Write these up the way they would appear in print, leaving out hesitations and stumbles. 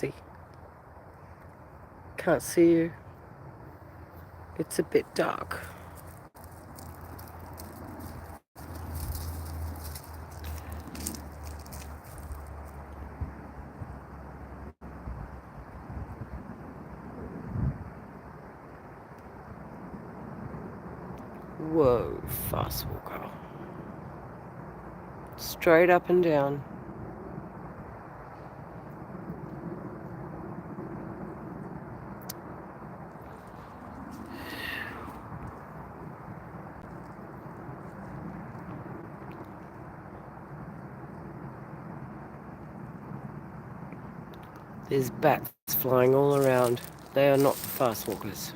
hazy. Can't see you. It's a bit dark. Whoa, fast walker. Straight up and down. There's bats flying all around. They are not fast walkers.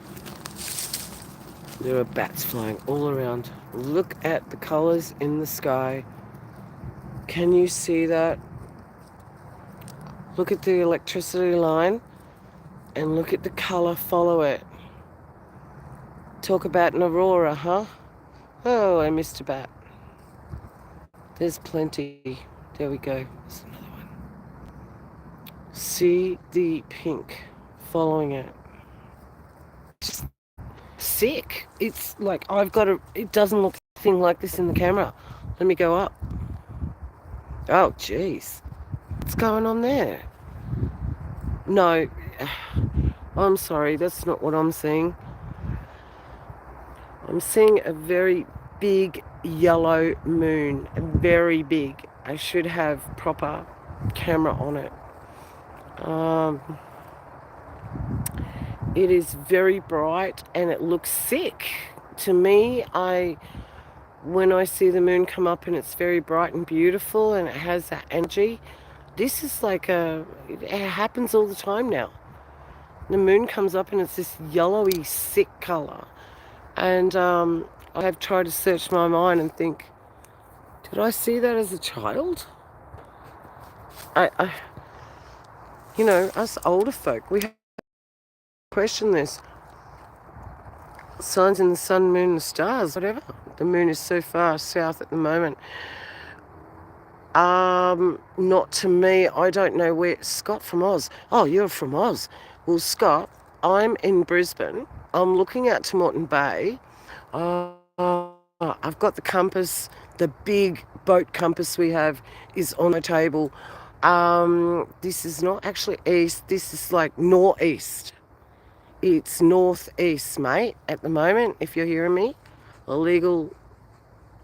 There are bats flying all around. Look at the colours in the sky. Can you see that? Look at the electricity line and look at the colour, follow it. Talk about an aurora, huh? Oh, I missed a bat. There's plenty. There we go. There's another one. See the pink following it. Just sick. It's like it doesn't look anything like this in the camera. Let me go up. Oh, jeez. What's going on there? No, I'm sorry, that's not what I'm seeing. I'm seeing a very big yellow moon, very big. I should have proper camera on it. It is very bright and it looks sick. To me, when I see the moon come up and it's very bright and beautiful and it has that energy, this is like it happens all the time now. The moon comes up and it's this yellowy, sick colour. And I have tried to search my mind and think, did I see that as a child? Us older folk, we have to question this. Signs in the sun, moon, and stars, whatever. The moon is so far south at the moment. Not to me. I don't know where. Scott from Oz. Oh, you're from Oz. Well, Scott, I'm in Brisbane. I'm looking out to Moreton Bay. I've got the compass. The big boat compass we have is on the table. This is not actually east. This is like northeast. It's northeast, mate, at the moment, if you're hearing me. Illegal.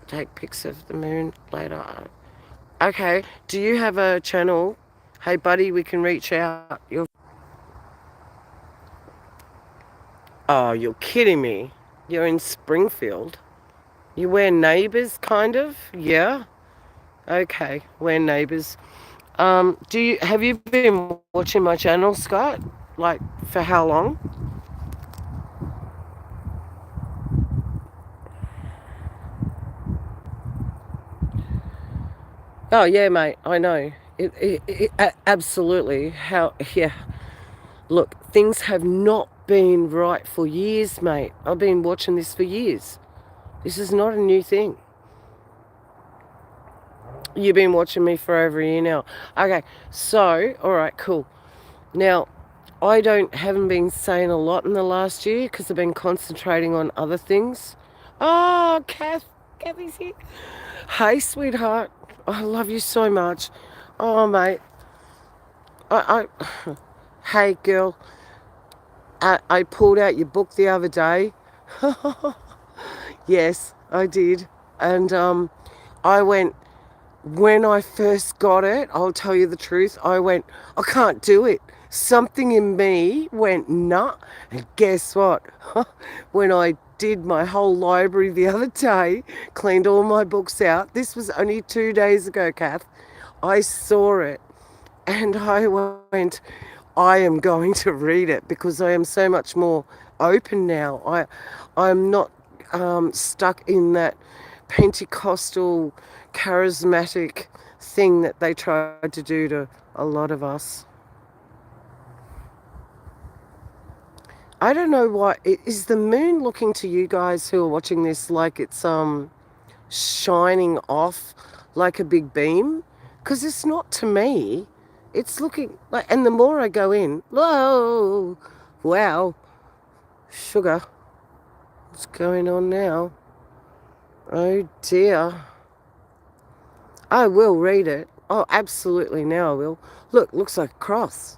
Take pics of the moon later. Okay, do you have a channel? Hey, buddy, we can reach out. Oh, you're kidding me. You're in Springfield. You wear neighbours, kind of? Yeah? Okay, we're neighbours. Have you been watching my channel, Scott? Like, for how long? Oh, yeah, mate, I know. Absolutely. Yeah. Look, things have not been right for years, mate. I've been watching this for years. This is not a new thing. You've been watching me for over a year now. Okay, so, all right, cool. Now, I haven't been saying a lot in the last year because I've been concentrating on other things. Oh, Kathy's here. Hey, sweetheart. I love you so much. Oh, mate. Hey, girl. I pulled out your book the other day. Yes, I did. And I went, when I first got it, I'll tell you the truth, I went, I can't do it. Something in me went, nah. And guess what? When I did my whole library the other day, cleaned all my books out. This was only 2 days ago, Kath. I saw it and I went, I am going to read it because I am so much more open now. I'm not stuck in that Pentecostal charismatic thing that they tried to do to a lot of us. I don't know why. Is the moon looking to you guys who are watching this like it's shining off like a big beam? Because it's not to me. It's looking like, and the more I go in, whoa, wow, sugar, what's going on now? Oh dear. I will read it. Oh, absolutely, now I will. Look, looks like a cross.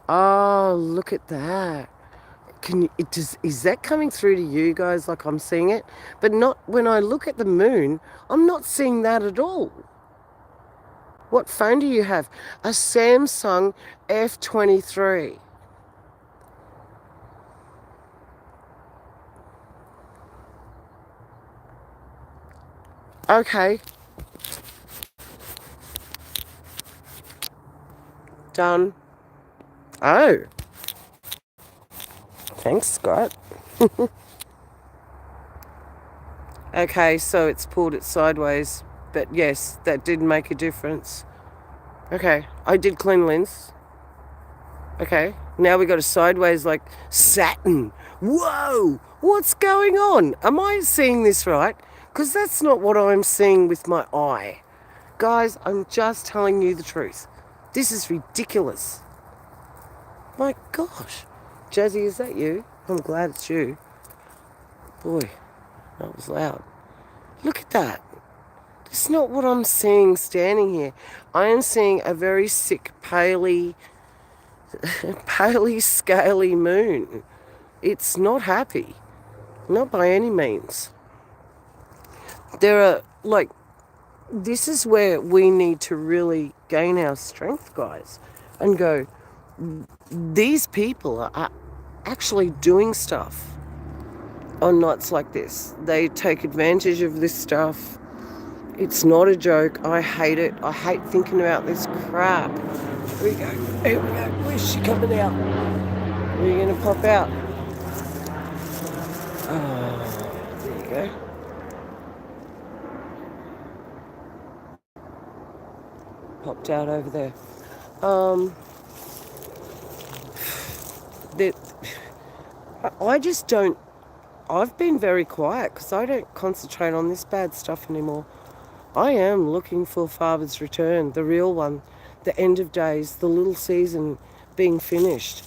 Oh, look at that. Can you, is that coming through to you guys like I'm seeing it? But not when I look at the moon, I'm not seeing that at all. What phone do you have? A Samsung F23. Okay, done. Oh, thanks, Scott. Okay, so it's pulled it sideways. But yes, that did make a difference. Okay, I did clean lens. Okay, now we got a sideways like Saturn. Whoa, what's going on? Am I seeing this right? Because that's not what I'm seeing with my eye. Guys, I'm just telling you the truth. This is ridiculous. My gosh. Jazzy, is that you? I'm glad it's you. Boy, that was loud. Look at that. It's not what I'm seeing standing here. I am seeing a very sick, paley, scaly moon. It's not happy. Not by any means. There are, like, this is where we need to really gain our strength, guys, and go, these people are actually doing stuff on nights like this. They take advantage of this stuff. It's not a joke. I hate it. I hate thinking about this crap. Here we go. Here we go. Where's she coming out? Where are you going to pop out? Oh, there you go. Popped out over there. That I just don't. I've been very quiet because I don't concentrate on this bad stuff anymore. I am looking for Father's return, the real one, the end of days, the little season being finished.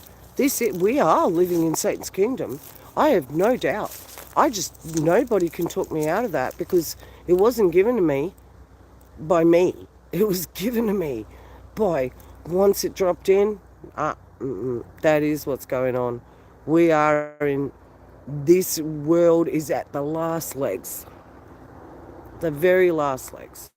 We are living in Satan's kingdom. I have no doubt. Nobody can talk me out of that because it wasn't given to me by me. It was given to me by, once it dropped in, that is what's going on. We are in, this world is at the last legs, the very last legs.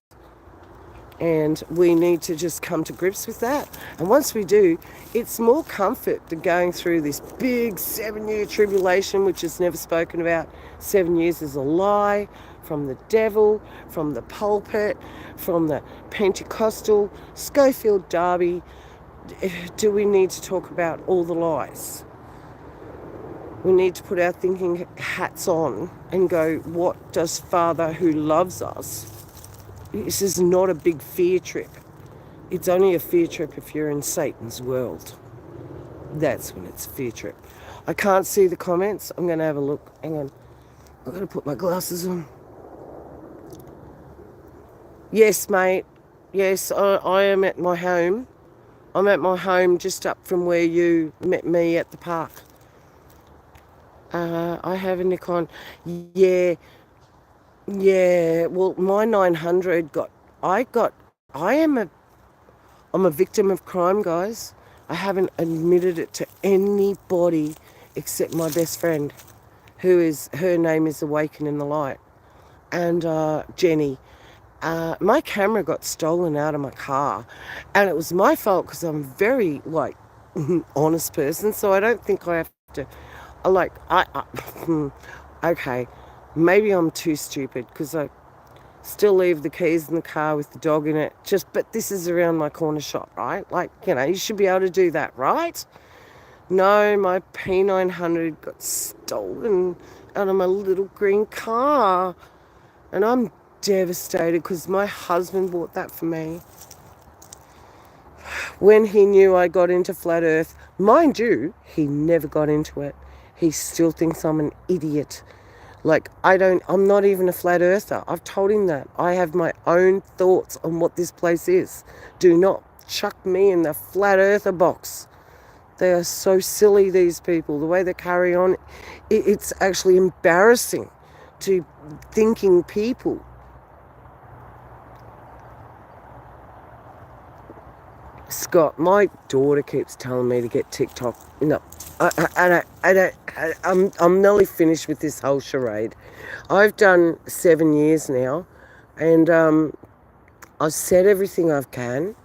And we need to just come to grips with that. And once we do, it's more comfort than going through this big 7-year tribulation, which is never spoken about. 7 years is a lie from the devil, from the pulpit, from the Pentecostal, Schofield Derby. Do we need to talk about all the lies? We need to put our thinking hats on and go, what does Father who loves us? This is not a big fear trip. It's only a fear trip if you're in Satan's world. That's when it's a fear trip. I can't see the comments. I'm going to have a look. Hang on. I've got to put my glasses on. Yes, mate. Yes, I am at my home. I'm at my home just up from where you met me at the park. I have a Nikon. Yeah. Well, my 900 I'm a victim of crime, guys. I haven't admitted it to anybody except my best friend, her name is Awaken in the Light, and Jenny. My camera got stolen out of my car, and it was my fault because I'm very, honest person, so I don't think I have to, okay, maybe I'm too stupid because I still leave the keys in the car with the dog in it, but this is around my corner shop, right? You should be able to do that, right? No, my P900 got stolen out of my little green car, and I'm devastated because my husband bought that for me when he knew I got into flat earth. Mind you, he never got into it. He still thinks I'm an idiot. I'm not even a flat earther. I've told him that. I have my own thoughts on what this place is. Do not chuck me in the flat earther box. They are so silly, these people. The way they carry on, it's actually embarrassing to thinking people. Scott, my daughter keeps telling me to get TikTok. No, I'm nearly finished with this whole charade. I've done 7 years now, and I've said everything I can.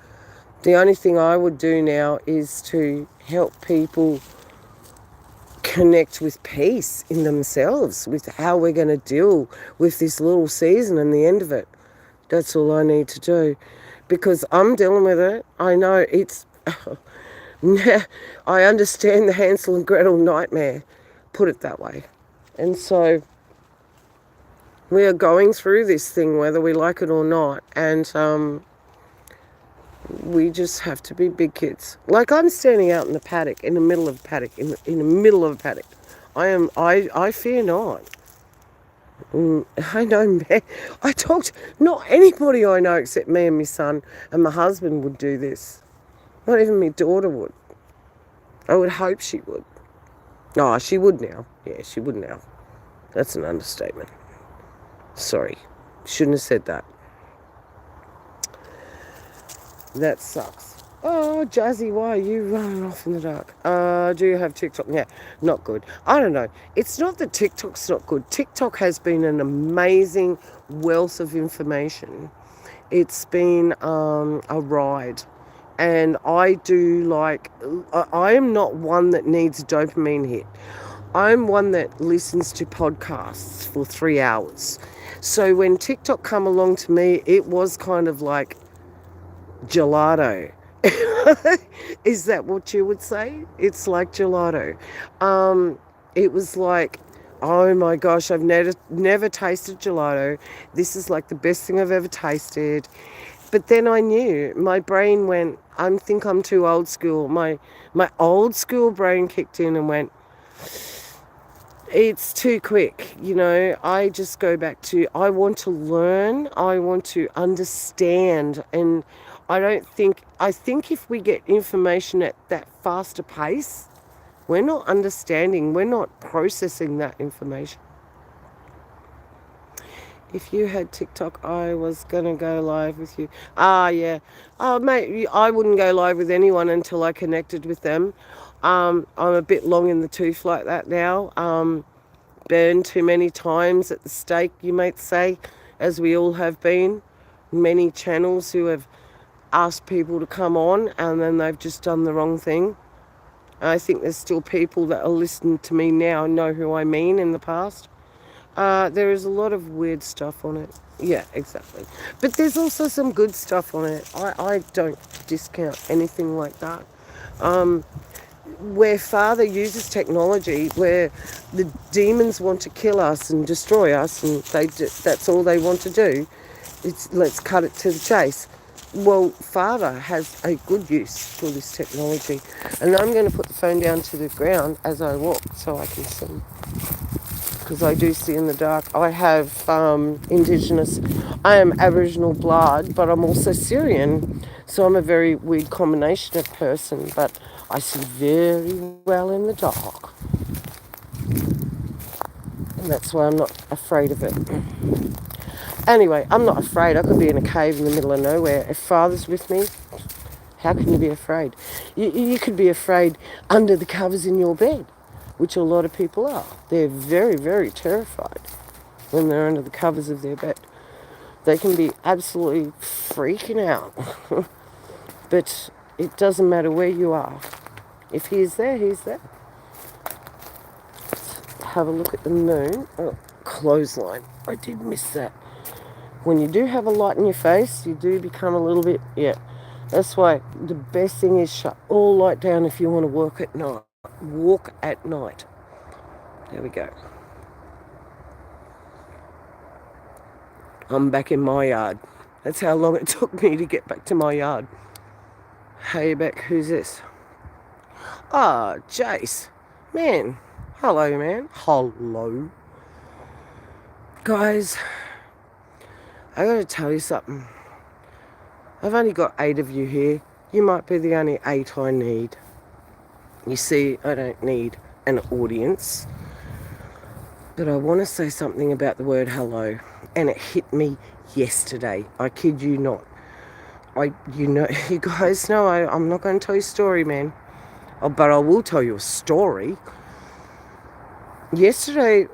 The only thing I would do now is to help people connect with peace in themselves, with how we're going to deal with this little season and the end of it. That's all I need to do, because I'm dealing with it. I know it's... I understand the Hansel and Gretel nightmare, put it that way. And so we are going through this thing whether we like it or not, and we just have to be big kids. Like, I'm standing out in the paddock, in the middle of a paddock, in the middle of a paddock. I fear not. I know, man. Not anybody I know except me and my son and my husband would do this. Not even my daughter would. I would hope she would. Oh, she would now. Yeah, she would now. That's an understatement. Sorry. Shouldn't have said that. That sucks. Oh, Jazzy, why are you running off in the dark? Do you have TikTok? Yeah, not good. I don't know. It's not that TikTok's not good. TikTok has been an amazing wealth of information. It's been a ride. And I am not one that needs a dopamine hit. I'm one that listens to podcasts for 3 hours. So when TikTok come along to me, it was kind of like gelato. Is that what you would say? It's like gelato. It was like, oh my gosh, I've never tasted gelato. This is like the best thing I've ever tasted. But then I knew, my brain went, I think I'm too old school. My old school brain kicked in and went, it's too quick. I just go back to, I want to learn, I want to understand. And I think if we get information at that faster pace, we're not understanding, we're not processing that information. If you had TikTok, I was going to go live with you. Yeah. Oh, mate, I wouldn't go live with anyone until I connected with them. I'm a bit long in the tooth like that now. Burned too many times at the stake, you might say, as we all have been. Many channels who have asked people to come on and then they've just done the wrong thing. I think there's still people that are listening to me now know who I mean in the past. There is a lot of weird stuff on it. Yeah, exactly. But there's also some good stuff on it. I don't discount anything like that. Where Father uses technology, where the demons want to kill us and destroy us, and that's all they want to do, let's cut it to the chase. Well, Father has a good use for this technology. And I'm going to put the phone down to the ground as I walk so I can see. Because I do see in the dark. I have I am Aboriginal blood, but I'm also Syrian. So I'm a very weird combination of person, but I see very well in the dark. And that's why I'm not afraid of it. Anyway, I'm not afraid. I could be in a cave in the middle of nowhere. If Father's with me, how can you be afraid? You could be afraid under the covers in your bed, which a lot of people are. They're very, very terrified when they're under the covers of their bed. They can be absolutely freaking out. But it doesn't matter where you are. If he's there, he's there. Let's have a look at the moon. Oh, clothesline. I did miss that. When you do have a light in your face, you do become a little bit, yeah. That's why the best thing is shut all light down if you want to walk at night. Walk at night. There we go. I'm back in my yard. That's how long it took me to get back to my yard. Hey, Beck, who's this? Ah, Jace. Man. Hello, man. Hello. Guys, I gotta tell you something. I've only got 8 of you here. You might be the only 8 I need. You see, I don't need an audience. But I want to say something about the word hello. And it hit me yesterday. I kid you not. You guys know I'm not going to tell you a story, man. Oh, but I will tell you a story. Yesterday,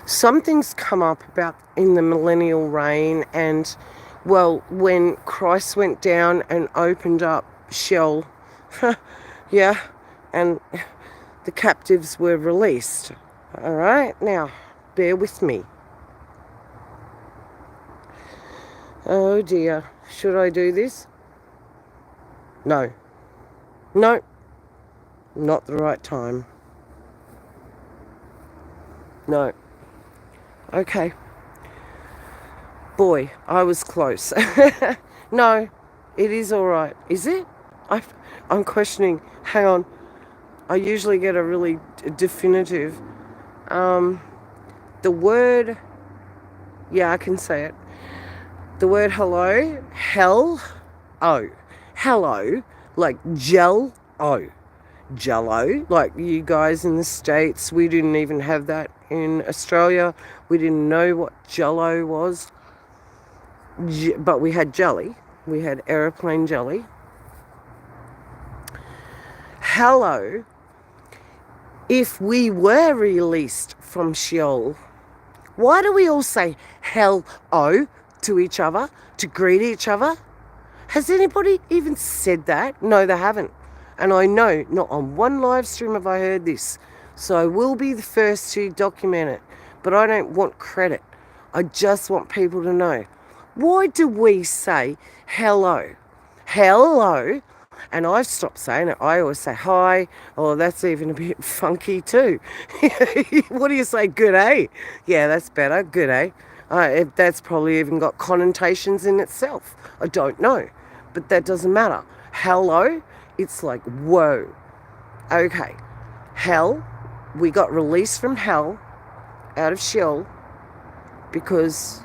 something's come up about in the millennial reign, and well, when Christ went down and opened up Sheol, yeah, and the captives were released. All right, now bear with me. Oh dear, should I do this? No, not the right time. No. Okay. Boy, I was close. No, it is all right. Is it? I'm questioning. Hang on. I usually get a really definitive. The word, yeah, I can say it. The word hello, hello, like Jello, like you guys in the States. We didn't even have that in Australia. We didn't know what Jello was, but we had jelly. We had aeroplane jelly. Hello, if we were released from Sheol, why do we all say hello to each other, to greet each other? Has anybody even said that? No, they haven't. And I know not on one live stream have I heard this. So I will be the first to document it. But I don't want credit. I just want people to know. Why do we say hello? Hello. And I've stopped saying it. I always say hi. Oh, that's even a bit funky too. What do you say? Good day? Yeah, that's better. Good day. That's probably even got connotations in itself. I don't know. But that doesn't matter. Hello, it's like, whoa. Okay. Hell, we got released from hell, out of Sheol, because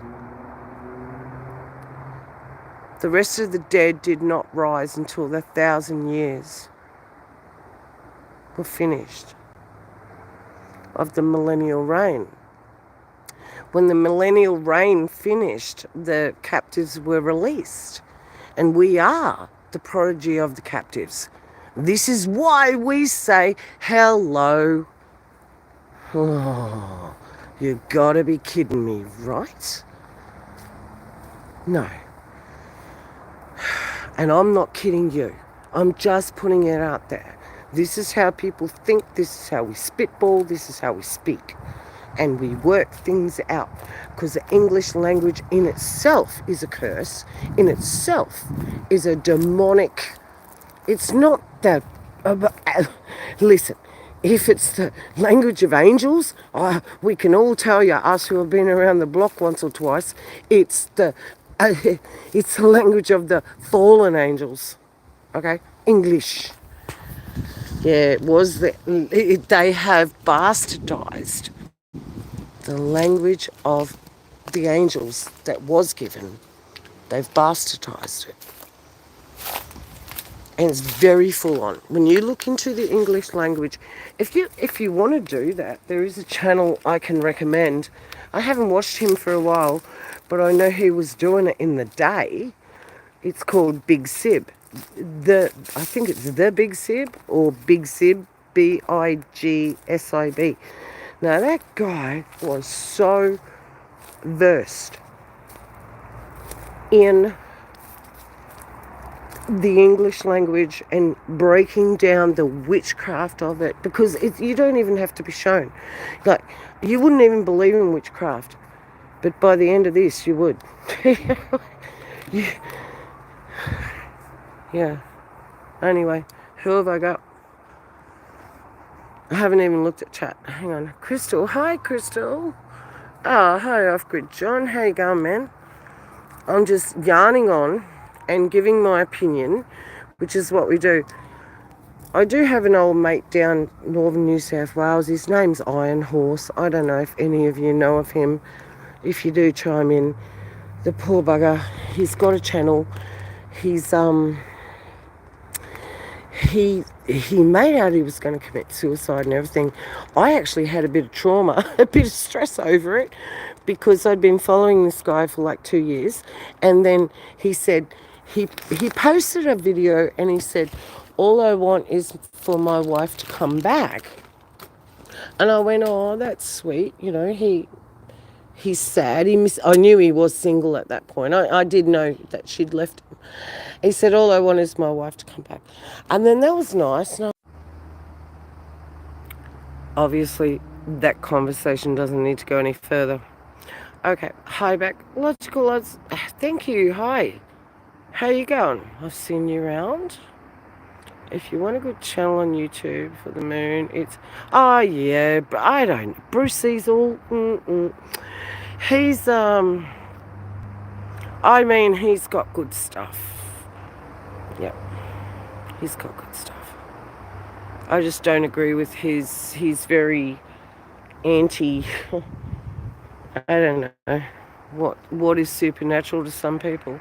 the rest of the dead did not rise until the 1,000 years were finished of the millennial reign. When the millennial reign finished, the captives were released. And we are the prodigy of the captives. This is why we say hello. Oh, you gotta be kidding me, right? No. And I'm not kidding you. I'm just putting it out there. This is how people think. This is how we spitball. This is how we speak. And we work things out, because the English language in itself is a curse, in itself is a demonic, it's not the, listen, if it's the language of angels, we can all tell you, us who have been around the block once or twice, it's the language of the fallen angels, okay, English. Yeah, they have bastardized the language of the angels that was given. They've bastardized it. And it's very full on. When you look into the English language, if you want to do that, there is a channel I can recommend. I haven't watched him for a while, but I know he was doing it in the day. It's called Big Sib. I think it's the Big Sib or Big Sib, Bigsib. Now that guy was so versed in the English language and breaking down the witchcraft of it, because you don't even have to be shown. Like, you wouldn't even believe in witchcraft, but by the end of this you would. Yeah. Anyway, who have I got? I haven't even looked at chat. Hang on. Crystal. Hi, Crystal. Oh, hi, Off-Grid John. How you going, man? I'm just yarning on and giving my opinion, which is what we do. I do have an old mate down northern New South Wales. His name's Iron Horse. I don't know if any of you know of him. If you do, chime in. The poor bugger. He's got a channel he's he made out he was going to commit suicide and everything. I actually had a bit of trauma, a bit of stress over it, because I'd been following this guy for like 2 years, and then he said he posted a video and he said, all I want is for my wife to come back. And I went, oh, that's sweet. He's sad. I knew he was single at that point. I did know that she'd left him. He said, all I want is my wife to come back. And then that was nice. And obviously, that conversation doesn't need to go any further. Okay. Hi, Beck. Logical odds. Thank you. Hi. How you going? I've seen you around. If you want a good channel on YouTube for the moon, it's... Oh, yeah. But I don't know. Bruce Cecil. He's, he's got good stuff. Yep. He's got good stuff. I just don't agree with he's very anti... I don't know. What is supernatural to some people?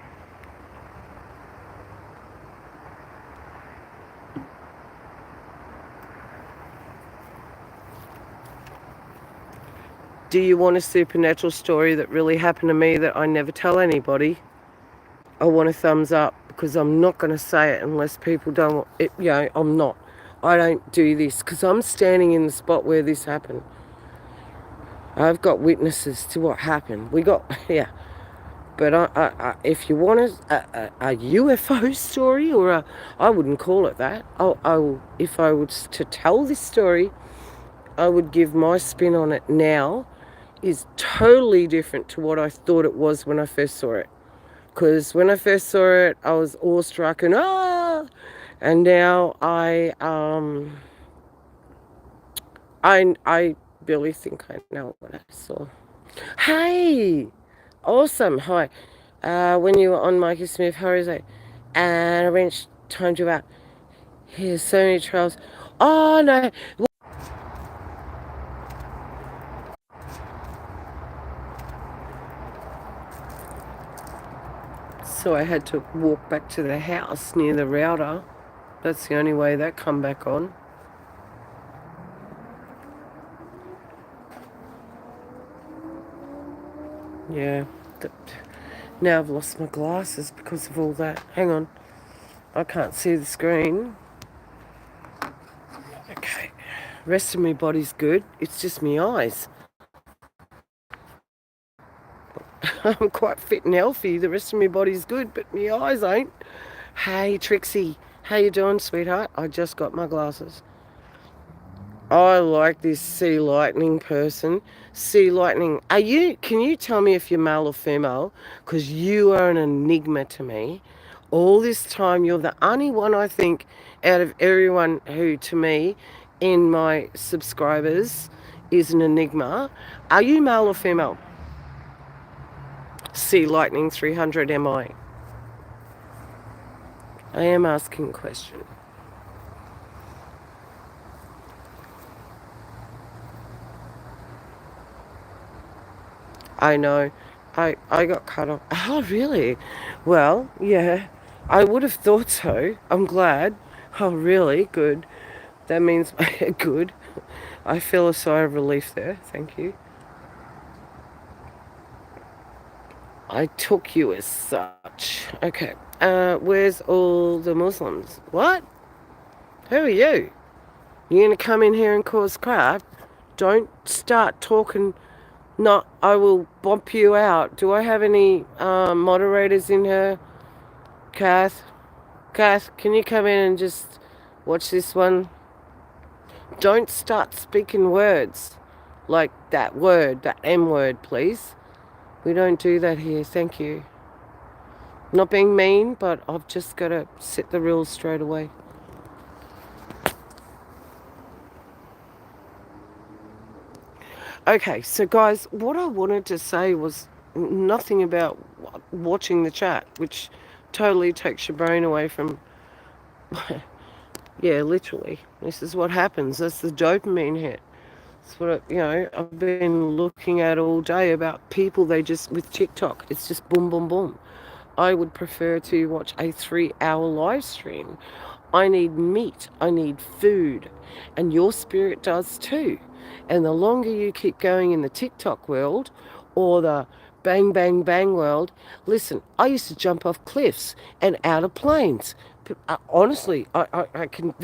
Do you want a supernatural story that really happened to me that I never tell anybody? I want a thumbs up, because I'm not going to say it unless people don't want it. I'm not. I don't do this because I'm standing in the spot where this happened. I've got witnesses to what happened. Yeah. But if you want a UFO story, I wouldn't call it that. If I was to tell this story, I would give my spin on it now. Is totally different to what I thought it was when I first saw it. Because when I first saw it, I was awestruck and and now I barely think I know what I saw. Hey, awesome. Hi. When you were on Mikey Smith, how is it? And I wrench timed you out. Here's so many trails. Oh no. So I had to walk back to the house near the router. That's the only way that come back on. Yeah. Now I've lost my glasses because of all that. Hang on. I can't see the screen. Okay. Rest of my body's good. It's just my eyes. I'm quite fit and healthy. The rest of my body's good, but my eyes ain't. Hey, Trixie. How you doing, sweetheart? I just got my glasses. I like this sea lightning person. Sea lightning. Can you tell me if you're male or female? Because you are an enigma to me. All this time, you're the only one, I think, out of everyone who, to me, in my subscribers, is an enigma. Are you male or female? Sea Lightning 300 MI. I am asking a question. I know. I got cut off. Oh, really? Well, yeah. I would have thought so. I'm glad. Oh, really? Good. That means good. I feel a sigh of relief there. Thank you. I took you as such. Okay. Where's all the Muslims? What? Who are you? You gonna come in here and cause crap? Don't start talking. No, I will bump you out. Do I have any moderators in here? Kath, can you come in and just watch this one? Don't start speaking words like that word, that M word, please. We don't do that here. Thank you. Not being mean, but I've just got to set the rules straight away. Okay, so guys, what I wanted to say was nothing about watching the chat, which totally takes your brain away from... Yeah, literally. This is what happens. That's the dopamine hit. That's what, I've been looking at all day about people, with TikTok. It's just boom, boom, boom. I would prefer to watch a 3-hour live stream. I need meat, I need food, and your spirit does too. And the longer you keep going in the TikTok world or the bang, bang, bang world, listen, I used to jump off cliffs and out of planes. Honestly, I can.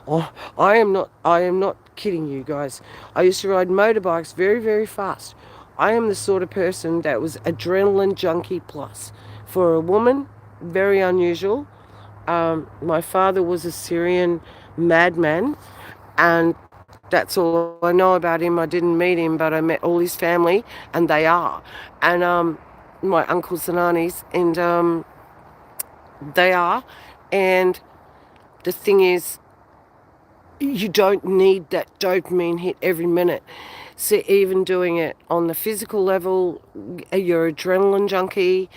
Oh, I am not kidding you guys. I used to ride motorbikes very, very fast. I am the sort of person that was adrenaline junkie plus. For a woman, very unusual. My father was a Syrian madman, and that's all I know about him. I didn't meet him, but I met all his family, and they are. And my uncles and aunties, and they are. And the thing is, you don't need that dopamine hit every minute. So even doing it on the physical level, you're an adrenaline junkie.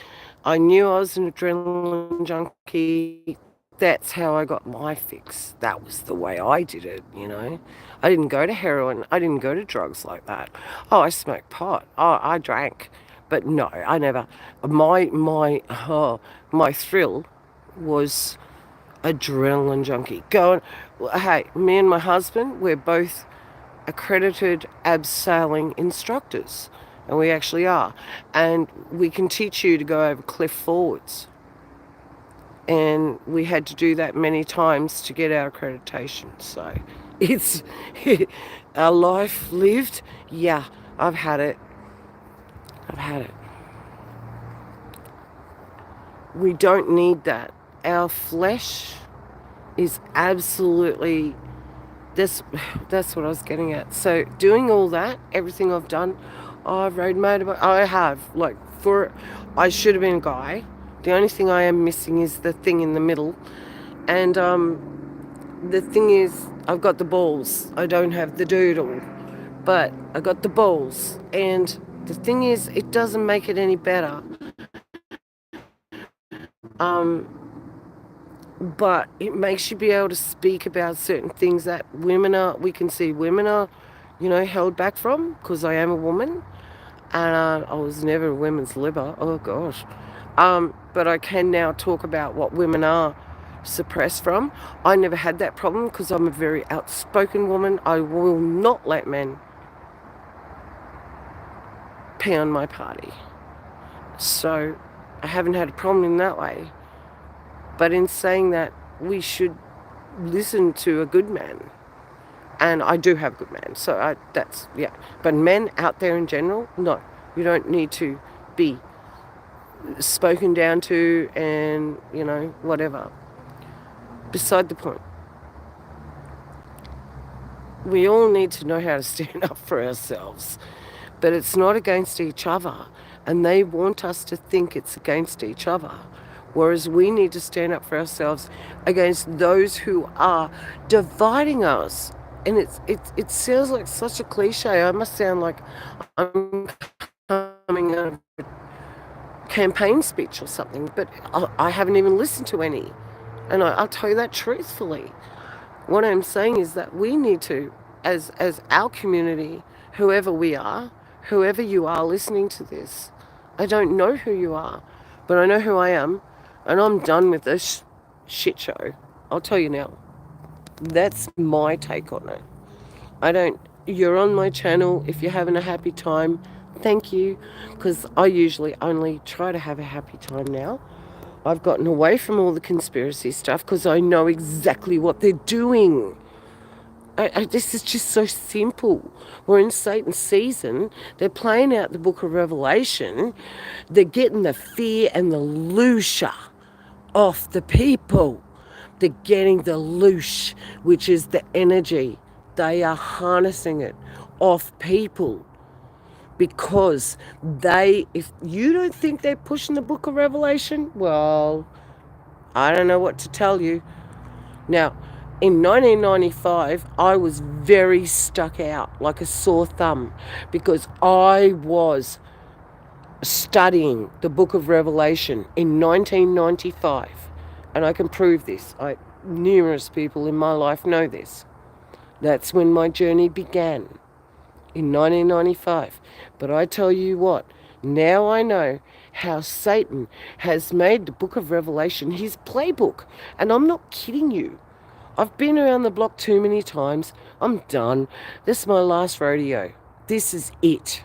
I knew I was an adrenaline junkie. That's how I got my fix. That was the way I did it, you know. I didn't go to heroin. I didn't go to drugs like that. Oh, I smoked pot. Oh, I drank. But no, I never. My thrill was adrenaline junkie. Going, hey, me and my husband, we're both accredited abseiling instructors, and we actually are. And we can teach you to go over cliff forwards. And we had to do that many times to get our accreditation. So it's a life lived. Yeah, I've had it. I've had it. We don't need that. Our flesh is absolutely, that's what I was getting at. So doing all that, everything I've done, I've rode motorbike. I have, like, I should have been a guy. The only thing I am missing is the thing in the middle. And the thing is, I've got the balls. I don't have the doodle, but I got the balls. And the thing is, it doesn't make it any better. But it makes you be able to speak about certain things that we can see women are, held back from, because I am a woman, and I was never a women's liber. Oh gosh. But I can now talk about what women are suppressed from. I never had that problem because I'm a very outspoken woman. I will not let men pee on my party. So I haven't had a problem in that way. But in saying that, we should listen to a good man. And I do have a good man. So yeah. But men out there in general, no. You don't need to be spoken down to and, whatever. Beside the point. We all need to know how to stand up for ourselves. But it's not against each other. And they want us to think it's against each other. Whereas we need to stand up for ourselves against those who are dividing us. And it sounds like such a cliche. I must sound like I'm coming out of a campaign speech or something, but I haven't even listened to any. And I'll tell you that truthfully. What I'm saying is that we need to, as our community, whoever we are, whoever you are listening to this, I don't know who you are, but I know who I am. And I'm done with this shit show. I'll tell you now. That's my take on it. You're on my channel. If you're having a happy time, thank you. Because I usually only try to have a happy time now. I've gotten away from all the conspiracy stuff because I know exactly what they're doing. This is just so simple. We're in Satan's season. They're playing out the book of Revelation. They're getting the fear and the lucia off the people. They're getting the loosh, which is the energy. They are harnessing it off people because if you don't think they're pushing the book of Revelation, well, I don't know what to tell you. Now, in 1995, I was very stuck out like a sore thumb because I was studying the book of Revelation in 1995. And I can prove this. Numerous people in my life know this. That's when my journey began, in 1995. But I tell you what, now I know how Satan has made the book of Revelation his playbook. And I'm not kidding you. I've been around the block too many times. I'm done. This is my last rodeo. This is it.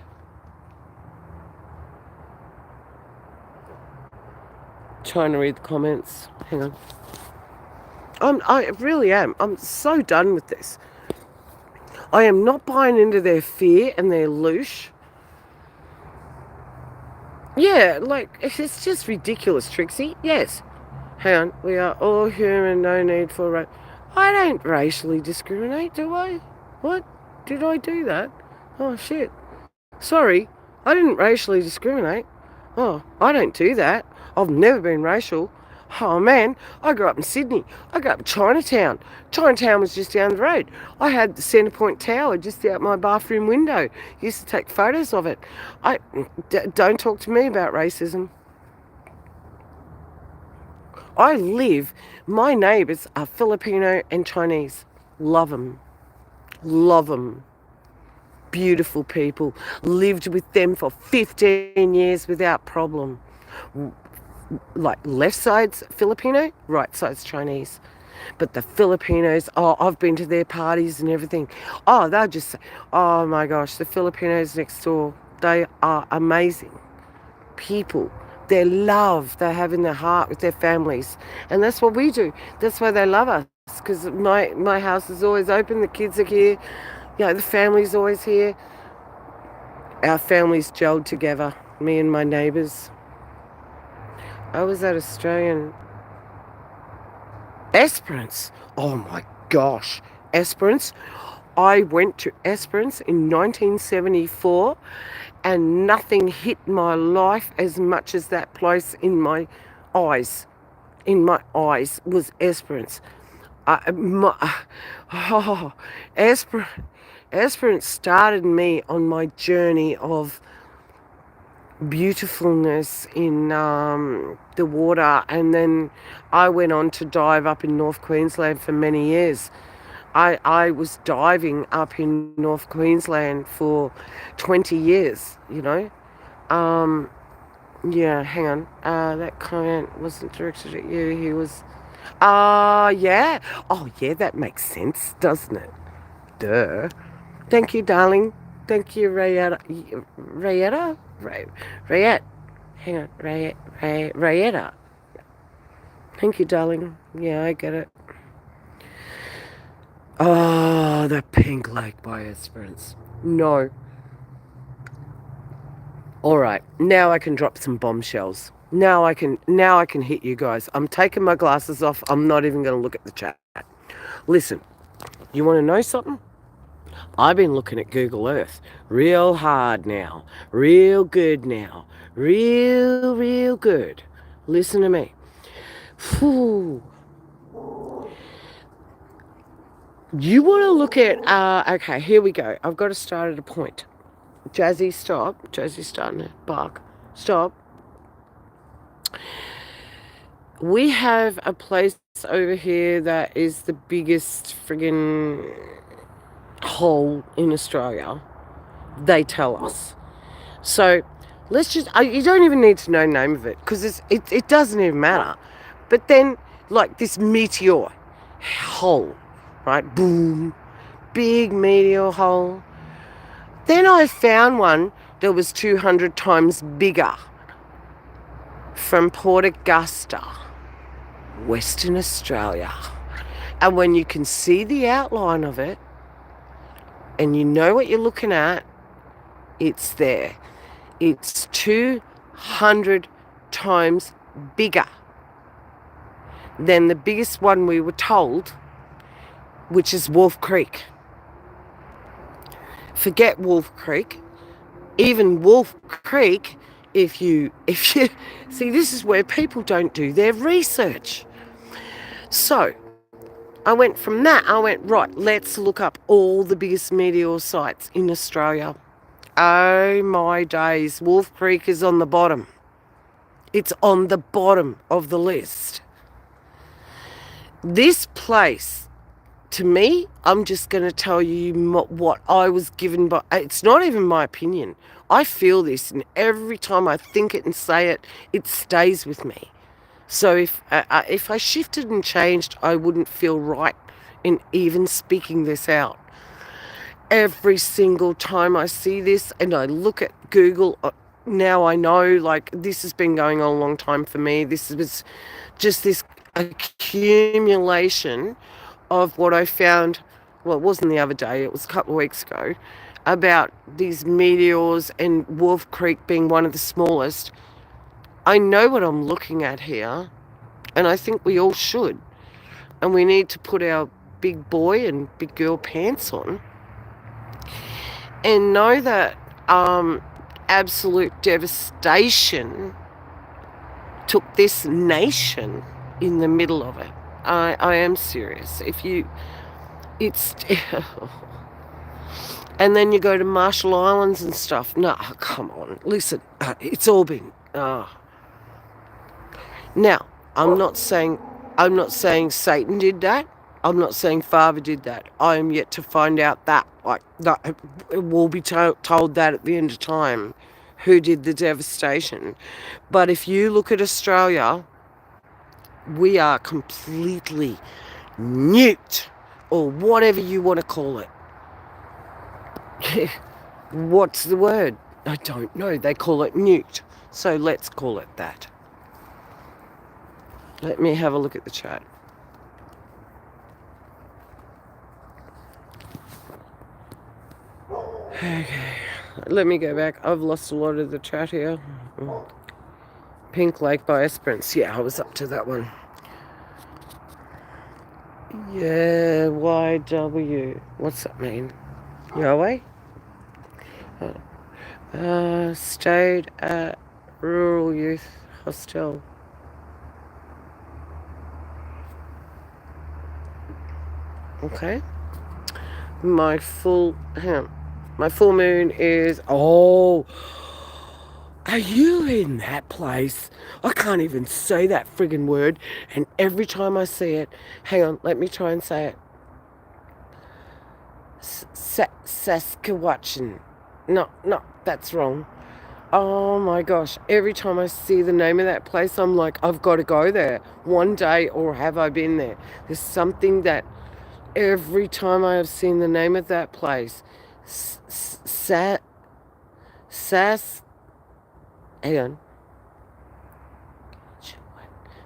Trying to read the comments. Hang on. I really am. I'm so done with this. I am not buying into their fear and their loosh. Yeah, like, it's just ridiculous, Trixie. Yes. Hang on. We are all human, no need for... I don't racially discriminate, do I? What? Did I do that? Oh, shit. Sorry. I didn't racially discriminate. Oh, I don't do that. I've never been racial. Oh, man, I grew up in Sydney. I grew up in Chinatown. Chinatown was just down the road. I had the Centre Point Tower just out my bathroom window. Used to take photos of it. Don't talk to me about racism. My neighbours are Filipino and Chinese. Love them. Love them. Beautiful people. Lived with them for 15 years without problem. Like, left side's Filipino, right side's Chinese. But the Filipinos, I've been to their parties and everything. They'll just say, oh my gosh, the Filipinos next door, they are amazing people. Their love they have in their heart with their families. And that's what we do. That's why they love us. Because my house is always open, the kids are here, the family's always here. Our family's gelled together, me and my neighbours. I was at Australian Esperance. Oh my gosh, Esperance. I went to Esperance in 1974 and nothing hit my life as much as that place in my eyes. In my eyes was Esperance. Esperance started me on my journey of beautifulness in the water, and then I went on to dive up in North Queensland for many years. I was diving up in North Queensland for 20 years, Yeah, hang on. That comment wasn't directed at you. He was... yeah. Oh, yeah, that makes sense, doesn't it? Duh. Thank you, darling. Thank you, Rayetta. Rayette. Hang on. Rayetta. Thank you, darling. Yeah, I get it. Oh, the Pink Lake by Esperance. No. All right. Now I can drop some bombshells. Now I can hit you guys. I'm taking my glasses off. I'm not even going to look at the chat. Listen, you want to know something? I've been looking at Google Earth real hard now. Real good now. Real good. Listen to me. Whew. You want to look at... okay, here we go. I've got to start at a point. Jazzy, stop. Jazzy's starting to bark. Stop. We have a place over here that is the biggest friggin' hole in Australia. They tell us. So let's just... you don't even need to know the name of it because it doesn't even matter. But then, like, this meteor hole, right? Boom. Big meteor hole. Then I found one that was 200 times bigger from Port Augusta, Western Australia. And when you can see the outline of it and you know what you're looking at, it's there. It's 200 times bigger than the biggest one we were told, which is Wolf Creek. Forget Wolf Creek. Even Wolf Creek, if you see, this is where people don't do their research. So I went from that, right, let's look up all the biggest meteor sites in Australia. Oh my days, Wolf Creek is on the bottom. It's on the bottom of the list. This place, to me, I'm just going to tell you what I was given by... It's not even my opinion. I feel this, and every time I think it and say it, it stays with me. So if I shifted and changed, I wouldn't feel right in even speaking this out. Every single time I see this and I look at Google, now I know, like, this has been going on a long time for me. This was just this accumulation of what I found. Well, it wasn't the other day, it was a couple of weeks ago, about these meteors and Wolf Creek being one of the smallest. I know what I'm looking at here, and I think we all should. And we need to put our big boy and big girl pants on and know that absolute devastation took this nation in the middle of it. I am serious. It's, and then you go to Marshall Islands and stuff. No, come on, listen, it's all been. Now, I'm not saying Satan did that. I'm not saying Father did that. I am yet to find out that. Like, that, we'll be told that at the end of time, who did the devastation. But if you look at Australia, we are completely nuked, or whatever you want to call it. What's the word? I don't know. They call it nuked. So let's call it that. Let me have a look at the chat. Okay, let me go back. I've lost a lot of the chat here. Pink Lake by Esperance. Yeah, I was up to that one. Yeah, YW. What's that mean? Yahweh? Stayed at Rural Youth Hostel. Okay. My full moon is, oh, are you in that place? I can't even say that friggin' word, and every time I see it, hang on, let me try and say it. Saskatchewan. No, that's wrong. Oh my gosh, every time I see the name of that place, I'm like, I've got to go there one day, or have I been there? There's something that every time I have seen the name of that place,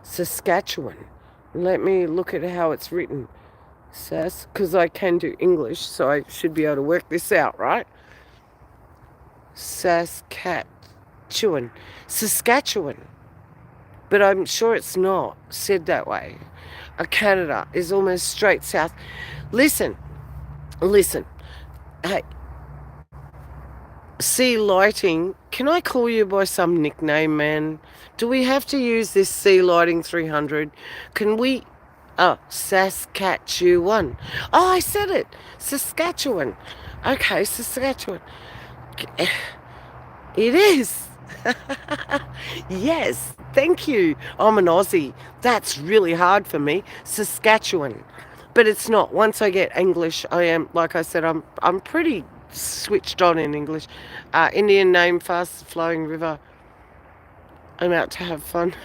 Saskatchewan. Let me look at how it's written. Because I can do English, so I should be able to work this out, right? Saskatchewan. But I'm sure it's not said that way. Canada is almost straight south. Listen. Hey, Sea Lighting, can I call you by some nickname, man? Do we have to use this Sea Lighting 300? Can we... Oh, Saskatchewan. Oh, I said it. Saskatchewan. Okay, Saskatchewan. It is. Yes, thank you. I'm an Aussie. That's really hard for me. Saskatchewan. But it's not. Once I get English, I am, like I said, I'm pretty switched on in English. Indian name, fast flowing river. I'm out to have fun.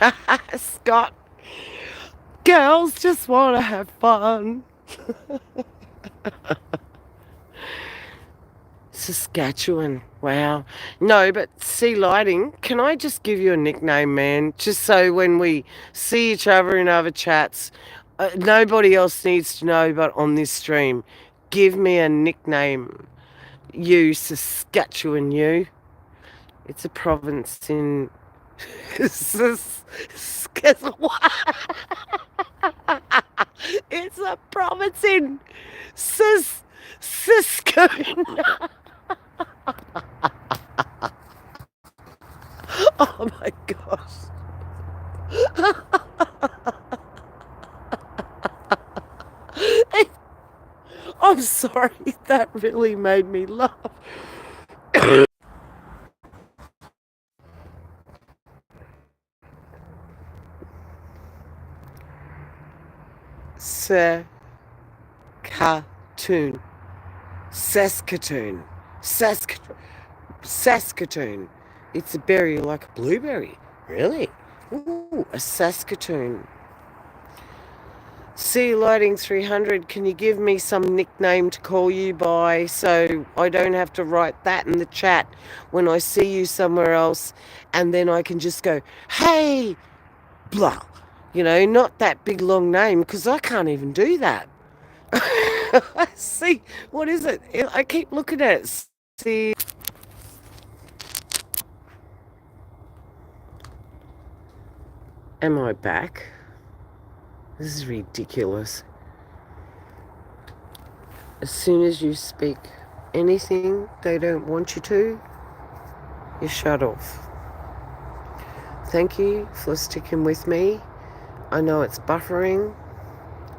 Scott. Girls just want to have fun. Saskatchewan. Wow. No, but Sea Lighting, can I just give you a nickname, man? Just so when we see each other in other chats, nobody else needs to know, but on this stream, give me a nickname. You, Saskatchewan, you. It's a province in... It's a province in Saskatchewan. Oh my gosh. I'm sorry, that really made me laugh. Saskatoon. Saskatoon. It's a berry like a blueberry. Really? Ooh, a Saskatoon. Sea Lighting 300, can you give me some nickname to call you by so I don't have to write that in the chat when I see you somewhere else, and then I can just go, hey, blah. You know, not that big long name, because I can't even do that. See, what is it? I keep looking at it. See, am I back? This is ridiculous. As soon as you speak anything they don't want you to, you're shut off. Thank you for sticking with me. I know it's buffering.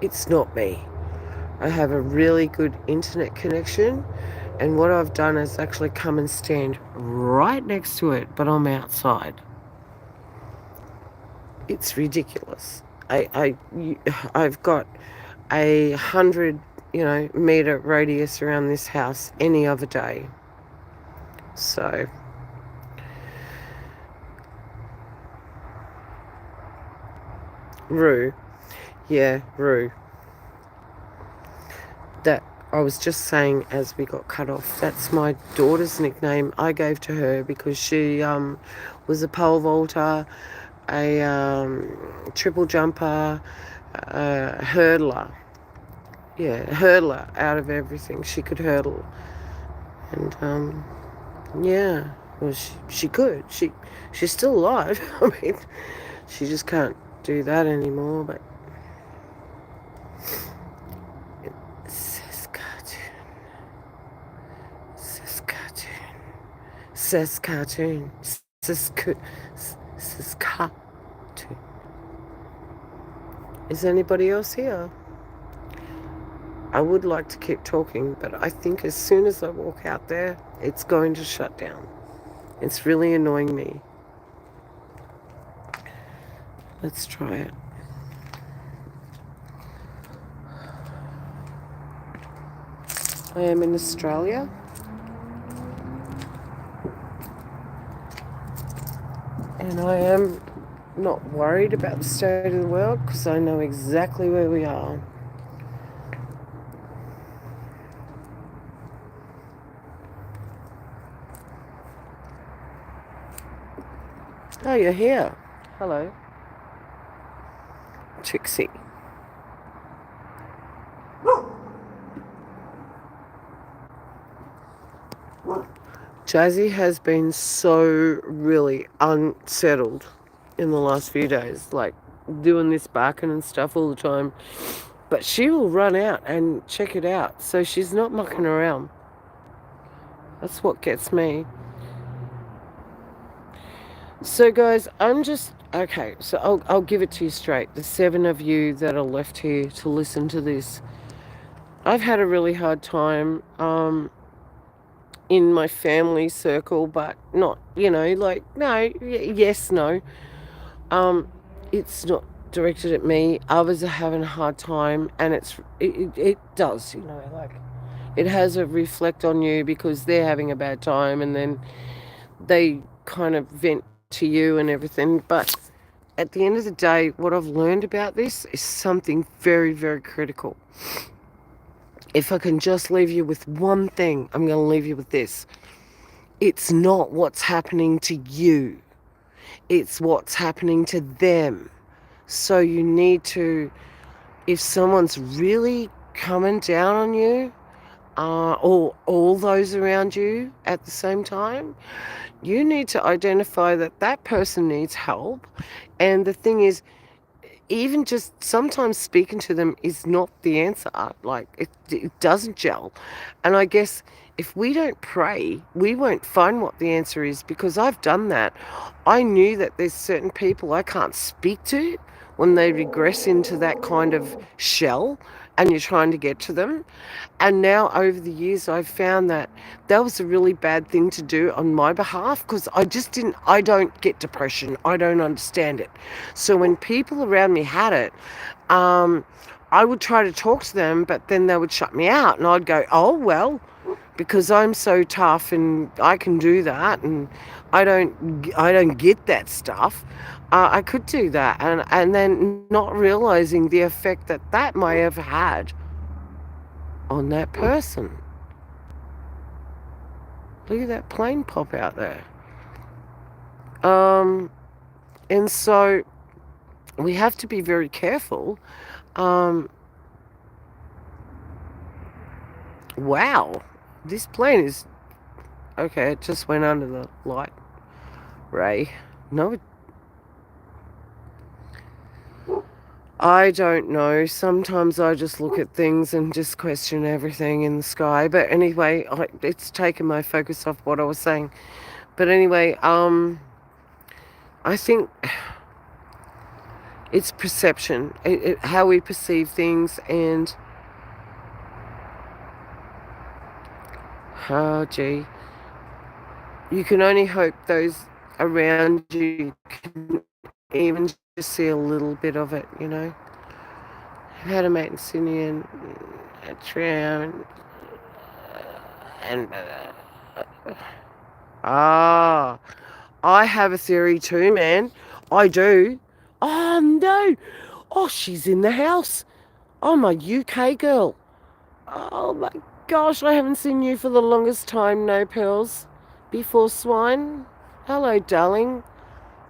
It's not me. I have a really good internet connection, and what I've done is actually come and stand right next to it, but I'm outside. It's ridiculous. I've got 100, meter radius around this house any other day. So, Roo. Yeah, Roo. That I was just saying as we got cut off. That's my daughter's nickname I gave to her because she was a pole vaulter, a triple jumper, a hurdler. Yeah, hurdler out of everything. She could hurdle. And yeah, well, she could. She's still alive. I mean, she just can't do that anymore. But Saskatoon. Is anybody else here? I would like to keep talking, but I think as soon as I walk out there, it's going to shut down. It's really annoying me. Let's try it. I am in Australia. And I am not worried about the state of the world because I know exactly where we are. Oh, you're here. Hello. Trixie. Jazzy has been so really unsettled in the last few days, like doing this barking and stuff all the time. But she will run out and check it out, so she's not mucking around. That's what gets me. So guys, okay, so I'll give it to you straight. The 7 of you that are left here to listen to this, I've had a really hard time in my family circle, but not, no, yes, no. It's not directed at me. Others are having a hard time, and it does, like it has a reflect on you because they're having a bad time, and then they kind of vent to you and everything. But at the end of the day, what I've learned about this is something very, very critical. If I can just leave you with one thing, I'm going to leave you with this. It's not what's happening to you. It's what's happening to them. So you need to, if someone's really coming down on you, or all those around you at the same time, you need to identify that person needs help. And the thing is, even just sometimes speaking to them is not the answer. Like, it doesn't gel. And I guess if we don't pray, we won't find what the answer is, because I've done that. I knew that there's certain people I can't speak to when they regress into that kind of shell and you're trying to get to them. And now over the years, I've found that was a really bad thing to do on my behalf, because I don't get depression. I don't understand it. So when people around me had it, I would try to talk to them, but then they would shut me out, and I'd go, oh, well, because I'm so tough and I can do that, and I don't get that stuff. I could do that, and then not realizing the effect that that may have had on that person. Look at that plane pop out there. Um, and so we have to be very careful. Um, wow, this plane is okay. It just went under the light ray. No, I don't know. Sometimes I just look at things and just question everything in the sky. But anyway, it's taken my focus off what I was saying. But anyway, I think it's perception, how we perceive things, and oh, gee, you can only hope those around you can even just see a little bit of it. I've had a mate in Sydney and a tram and ah, I have a theory too, man. I do. Oh no! Oh, she's in the house. Oh, my UK girl. Oh my gosh, I haven't seen you for the longest time, no pearls. Before swine. Hello, darling.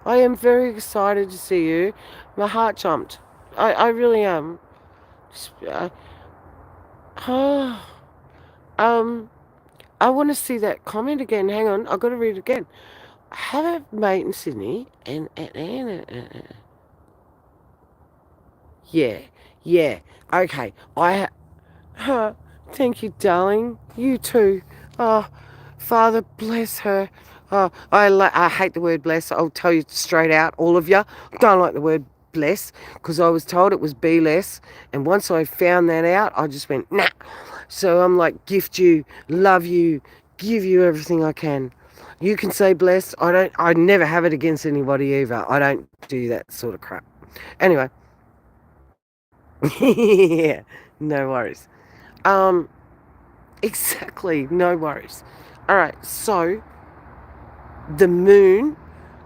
I am very excited to see you. My heart jumped. I really am. Oh, um, I want to see that comment again. Hang on, I've got to read it again. I have a mate in Sydney, yeah, yeah. Okay, thank you, darling. You too. Oh, Father, bless her. Oh, I hate the word bless. I'll tell you straight out, all of you. Don't like the word bless because I was told it was be less. And once I found that out, I just went, nah. So I'm like, gift you, love you, give you everything I can. You can say bless. I never have it against anybody either. I don't do that sort of crap. Anyway. Yeah, no worries. Um, exactly, no worries. All right, so the moon,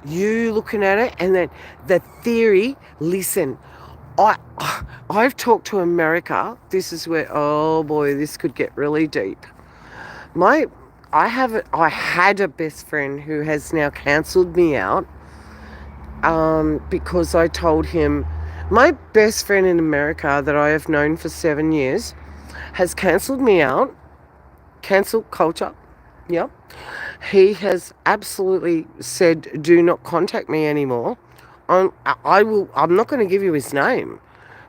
you looking at it, and then the theory. Listen, I I've talked to America. This is where, oh boy, this could get really deep. My I had a best friend who has now cancelled me out. Because I told him, my best friend in America that I have known for 7 years has cancelled me out. Cancel culture. Yep. He has absolutely said, do not contact me anymore. I'm not going to give you his name,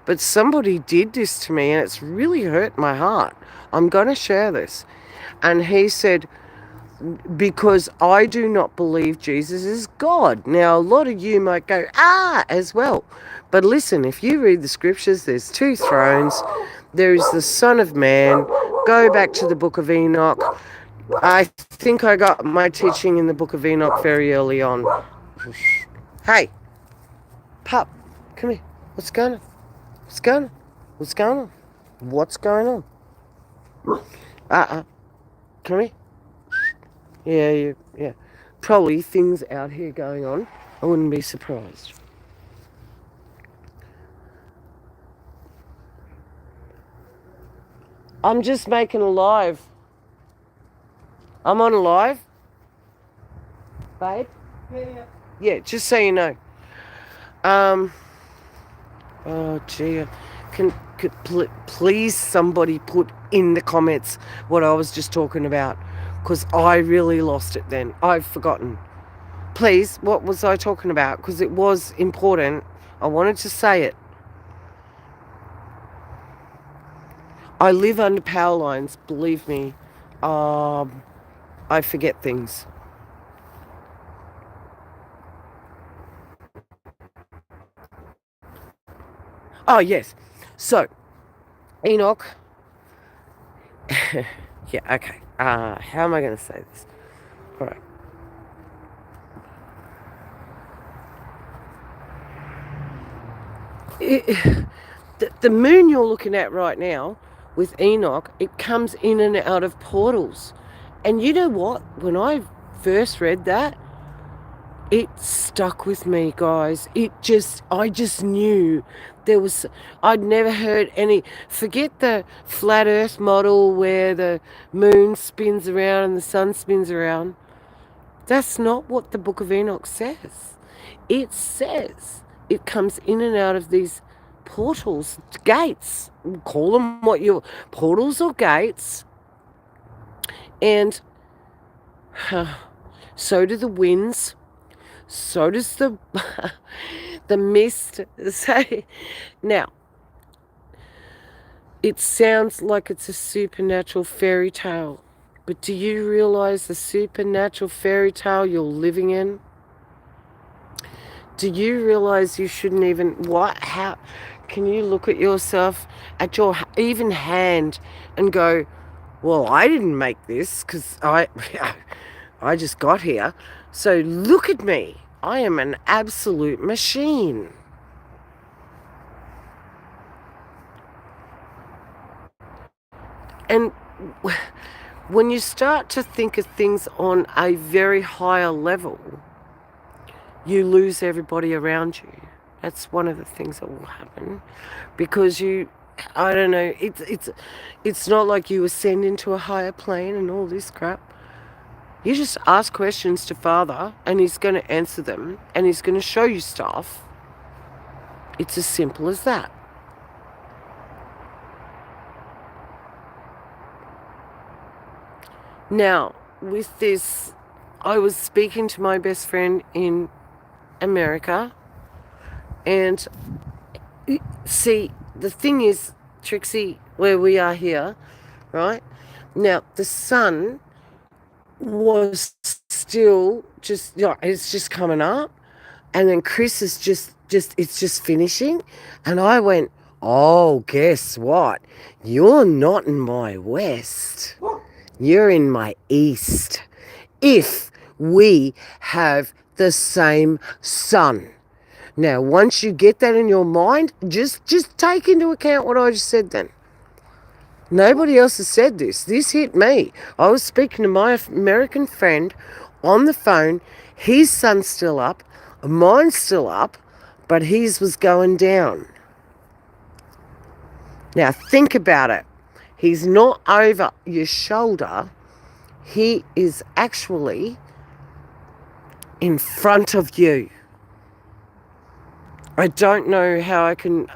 but somebody did this to me and it's really hurt my heart. I'm going to share this. And he said, because I do not believe Jesus is God. Now, a lot of you might go, as well. But listen, if you read the scriptures, there's two thrones. There is the Son of Man. Go back to the book of Enoch. I think I got my teaching in the book of Enoch very early on. Hey, pup, come here. What's going on? What's going on? What's going on? What's going on? Come here. Yeah. Probably things out here going on. I wouldn't be surprised. I'm just making a live. I'm on a live. Babe? Yeah, just so you know. Oh, gee. Could please somebody put in the comments what I was just talking about, because I really lost it then. I've forgotten. Please, what was I talking about? Because it was important. I wanted to say it. I live under power lines, believe me. I forget things. Oh, yes. So, Enoch. Yeah, okay. How am I going to say this? All right. The moon you're looking at right now with Enoch, it comes in and out of portals. And you know what? When I first read that, it stuck with me, guys. I just knew there was, I'd never heard any, forget the flat earth model where the moon spins around and the sun spins around. That's not what the Book of Enoch says. It says it comes in and out of these portals, gates. Call them what you, portals or gates. And so do the winds. So does the the mist. Say now, it sounds like it's a supernatural fairy tale, but do you realize the supernatural fairy tale you're living in? Do you realize you shouldn't even, what, how, can you look at yourself, at your even hand, and go, well, I didn't make this because I just got here. So look at me. I am an absolute machine. And when you start to think of things on a very higher level, you lose everybody around you. That's one of the things that will happen, because you, I don't know, it's not like you ascend into a higher plane and all this crap. You just ask questions to Father and he's going to answer them and he's going to show you stuff. It's as simple as that. Now, with this, I was speaking to my best friend in America, and see, the thing is, Trixie, where we are here, right? Now, the sun was still just, you know, it's just coming up, and then Chris is it's just finishing, and I went, oh, guess what? You're not in my west. You're in my east. If we have the same sun. Now, once you get that in your mind, just take into account what I just said then. Nobody else has said this. This hit me. I was speaking to my American friend on the phone. His sun's still up. Mine's still up, but his was going down. Now, think about it. He's not over your shoulder. He is actually in front of you. I don't know how I can...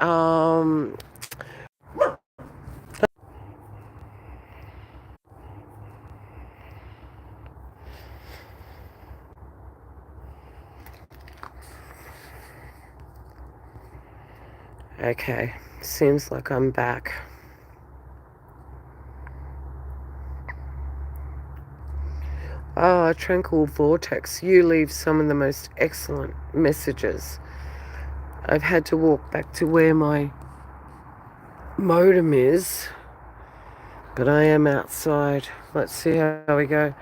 Okay, seems like I'm back. Oh, Tranquil Vortex, you leave some of the most excellent messages. I've had to walk back to where my modem is, but I am outside. Let's see how we go.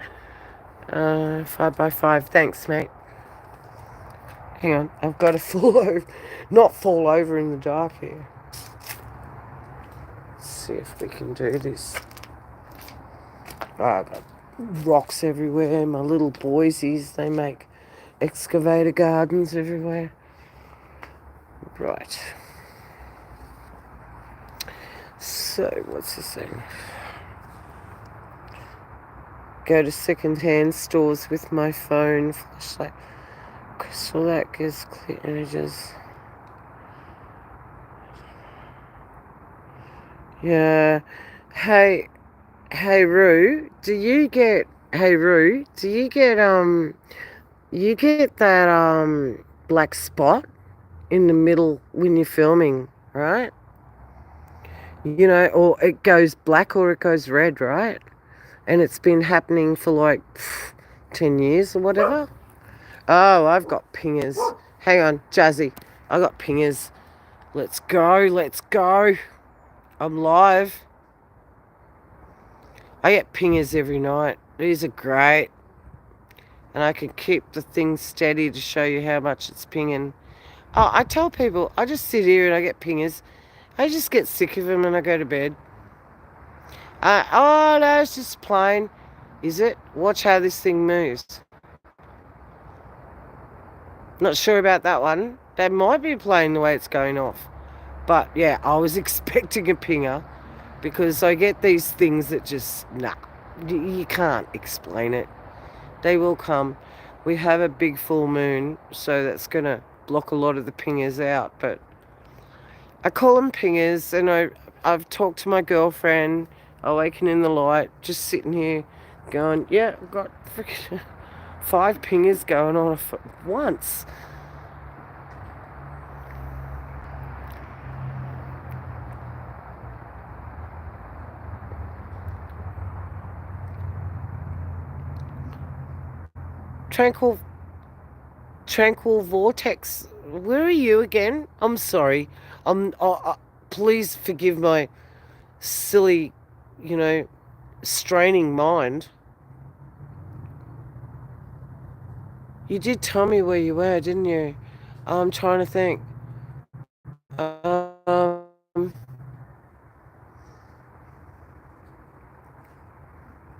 5x5, thanks, mate. Hang on, I've got to not fall over in the dark here. Let's see if we can do this. Oh, I've got rocks everywhere. My little boysies, they make excavator gardens everywhere. Right. So, what's this thing? Go to second-hand stores with my phone, flashlight. Crystal that gives clear images. Yeah. Hey Roo, you get you get that black spot in the middle when you're filming, right? You know, or it goes black or it goes red, right? And it's been happening for like 10 years or whatever. Oh, I've got pingers. Hang on, Jazzy. I got pingers. Let's go. I'm live. I get pingers every night. These are great. And I can keep the thing steady to show you how much it's pinging. Oh, I tell people, I just sit here and I get pingers. I just get sick of them and I go to bed. Oh, no, it's just plain. Is it? Watch how this thing moves. Not sure about that one. They might be playing the way it's going off. But yeah, I was expecting a pinger because I get these things that just, nah, you can't explain it. They will come. We have a big full moon, so that's going to block a lot of the pingers out. But I call them pingers, and I've talked to my girlfriend, Awaken in the Light, just sitting here going, yeah, I've got freaking 5 pingers going on at once. Tranquil Vortex. Where are you again? I'm sorry. Please forgive my silly, you know, straining mind. You did tell me where you were, didn't you? I'm trying to think.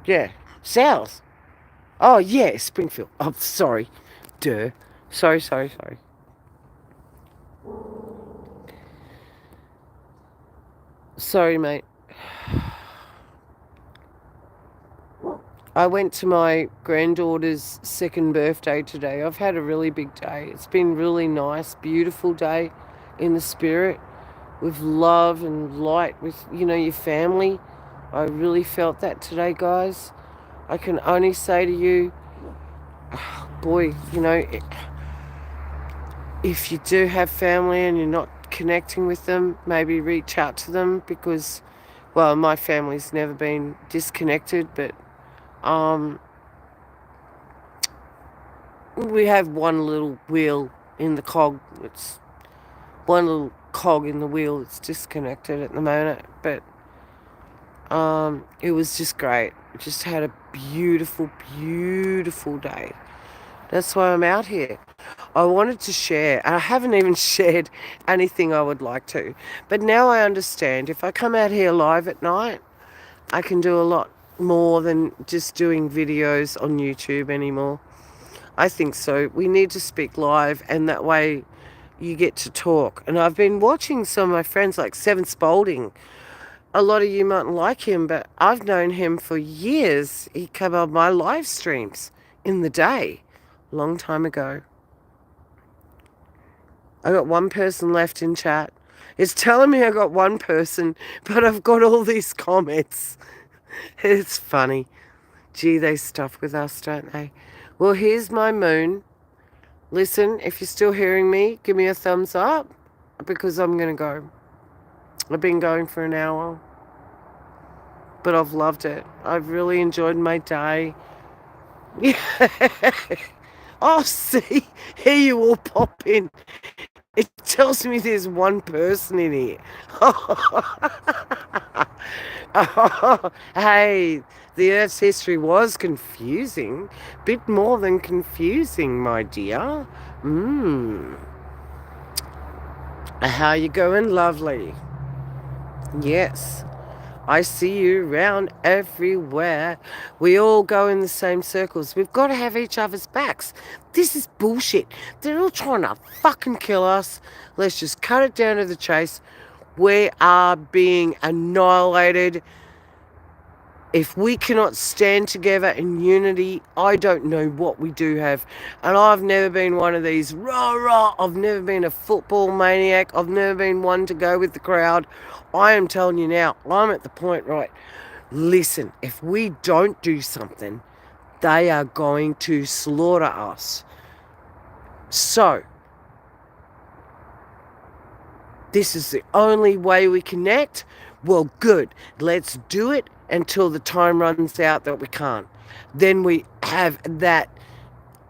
Yeah, South. Oh yeah, Springfield. I'm sorry. Duh. Sorry. Sorry, mate. I went to my granddaughter's second birthday today. I've had a really big day. It's been really nice, beautiful day in the spirit with love and light with, your family. I really felt that today, guys. I can only say to you, boy, if you do have family and you're not connecting with them, maybe reach out to them because, well, my family's never been disconnected, but we have one little wheel in the cog. It's one little cog in the wheel that's disconnected at the moment, but it was just great. Just had a beautiful day. That's why I'm out here. I wanted to share. I haven't even shared anything I would like to, but now I understand. If I come out here live at night, I can do a lot more than just doing videos on YouTube anymore. I think so. We need to speak live, and that way you get to talk. And I've been watching some of my friends like Seven Spalding. A lot of you mightn't like him, but I've known him for years. He came on my live streams in the day, a long time ago. I got one person left in chat. It's telling me I got one person, but I've got all these comments. It's funny. Gee, they stuff with us, don't they? Well, here's my moon. Listen, if you're still hearing me, give me a thumbs up because I'm going to go. I've been going for an hour, but I've loved it. I've really enjoyed my day. Yeah. Oh, see, here you all pop in. It tells me there's one person in here. Hey, the Earth's history was confusing. Bit more than confusing, my dear. How you going, lovely? Yes. I see you around everywhere. We all go in the same circles. We've got to have each other's backs. This is bullshit. They're all trying to fucking kill us. Let's just cut it down to the chase. We are being annihilated. If we cannot stand together in unity, I don't know what we do have. And I've never been one of these rah. I've never been a football maniac. I've never been one to go with the crowd. I am telling you now, I'm at the point, right? Listen, if we don't do something, they are going to slaughter us. So, this is the only way we connect. Well, good. Let's do it until the time runs out that we can't. Then we have that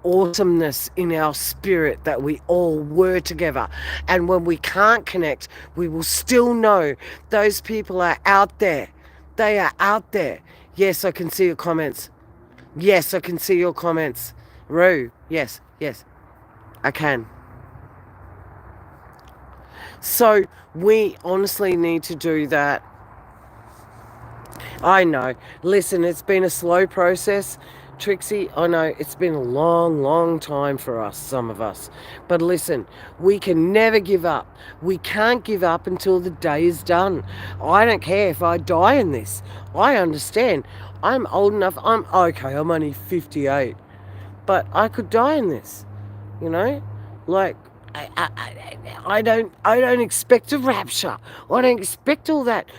awesomeness in our spirit that we all were together. And when we can't connect, we will still know those people are out there. They are out there. Yes, I can see your comments. Yes, I can see your comments. Roo, yes, I can. So we honestly need to do that. I know. Listen, it's been a slow process. Trixie, I know it's been a long, long time for us, some of us. But listen, we can never give up. We can't give up until the day is done. I don't care if I die in this. I understand. I'm old enough. I'm okay. I'm only 58. But I could die in this, you know? Like, I don't expect a rapture. I don't expect all that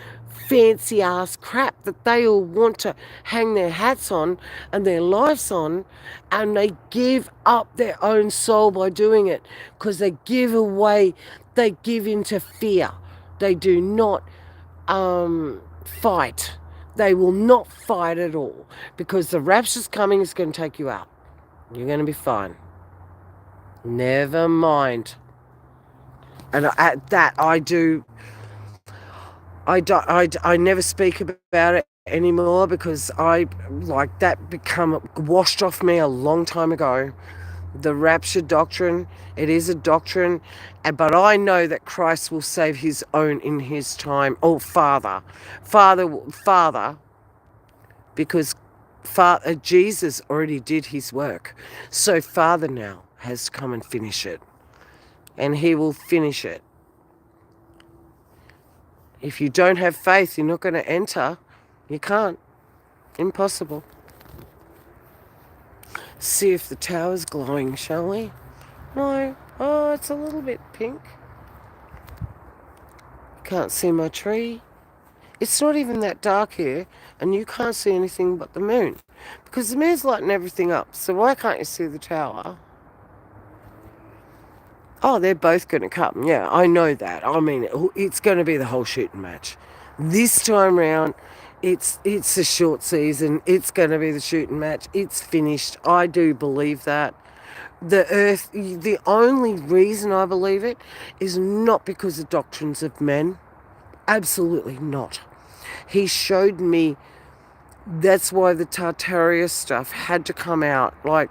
fancy ass crap that they all want to hang their hats on and their lives on, and they give up their own soul by doing it because they give into fear. They do not fight. They will not fight at all because the rapture's coming. It's going to take you out. You're going to be fine. Never mind. And at that, I never speak about it anymore because I, like, that become washed off me a long time ago. The rapture doctrine, it is a doctrine, but I know that Christ will save his own in his time. Oh, Father, because Jesus already did his work. So Father now has to come and finish it. And he will finish it. If you don't have faith, you're not going to enter. You can't. Impossible. See if the tower's glowing, shall we? No. Oh, it's a little bit pink. Can't see my tree. It's not even that dark here, and you can't see anything but the moon. Because the moon's lighting everything up, so why can't you see the tower? Oh, they're both going to come. Yeah, I know that. I mean, it's going to be the whole shooting match. This time round, it's a short season. It's going to be the shooting match. It's finished. I do believe that. The earth, the only reason I believe it is not because of doctrines of men. Absolutely not. He showed me that's why the Tartaria stuff had to come out. Like,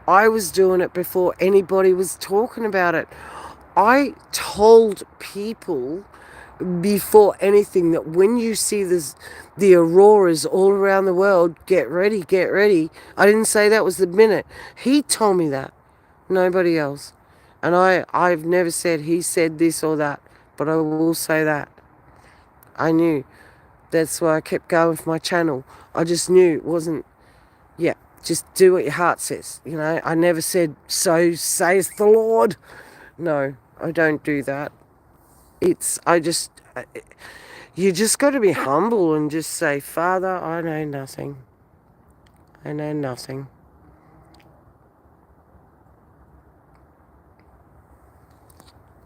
I was doing it before anybody was talking about it. I told people before anything that when you see the auroras all around the world, get ready, get ready. I didn't say that was the minute. He told me that. Nobody else. And I've never said he said this or that, but I will say that. I knew. That's why I kept going with my channel. I just knew it wasn't, yeah, just do what your heart says. You know, I never said, so says the Lord. No, I don't do that. You just got to be humble and just say, Father, I know nothing. I know nothing.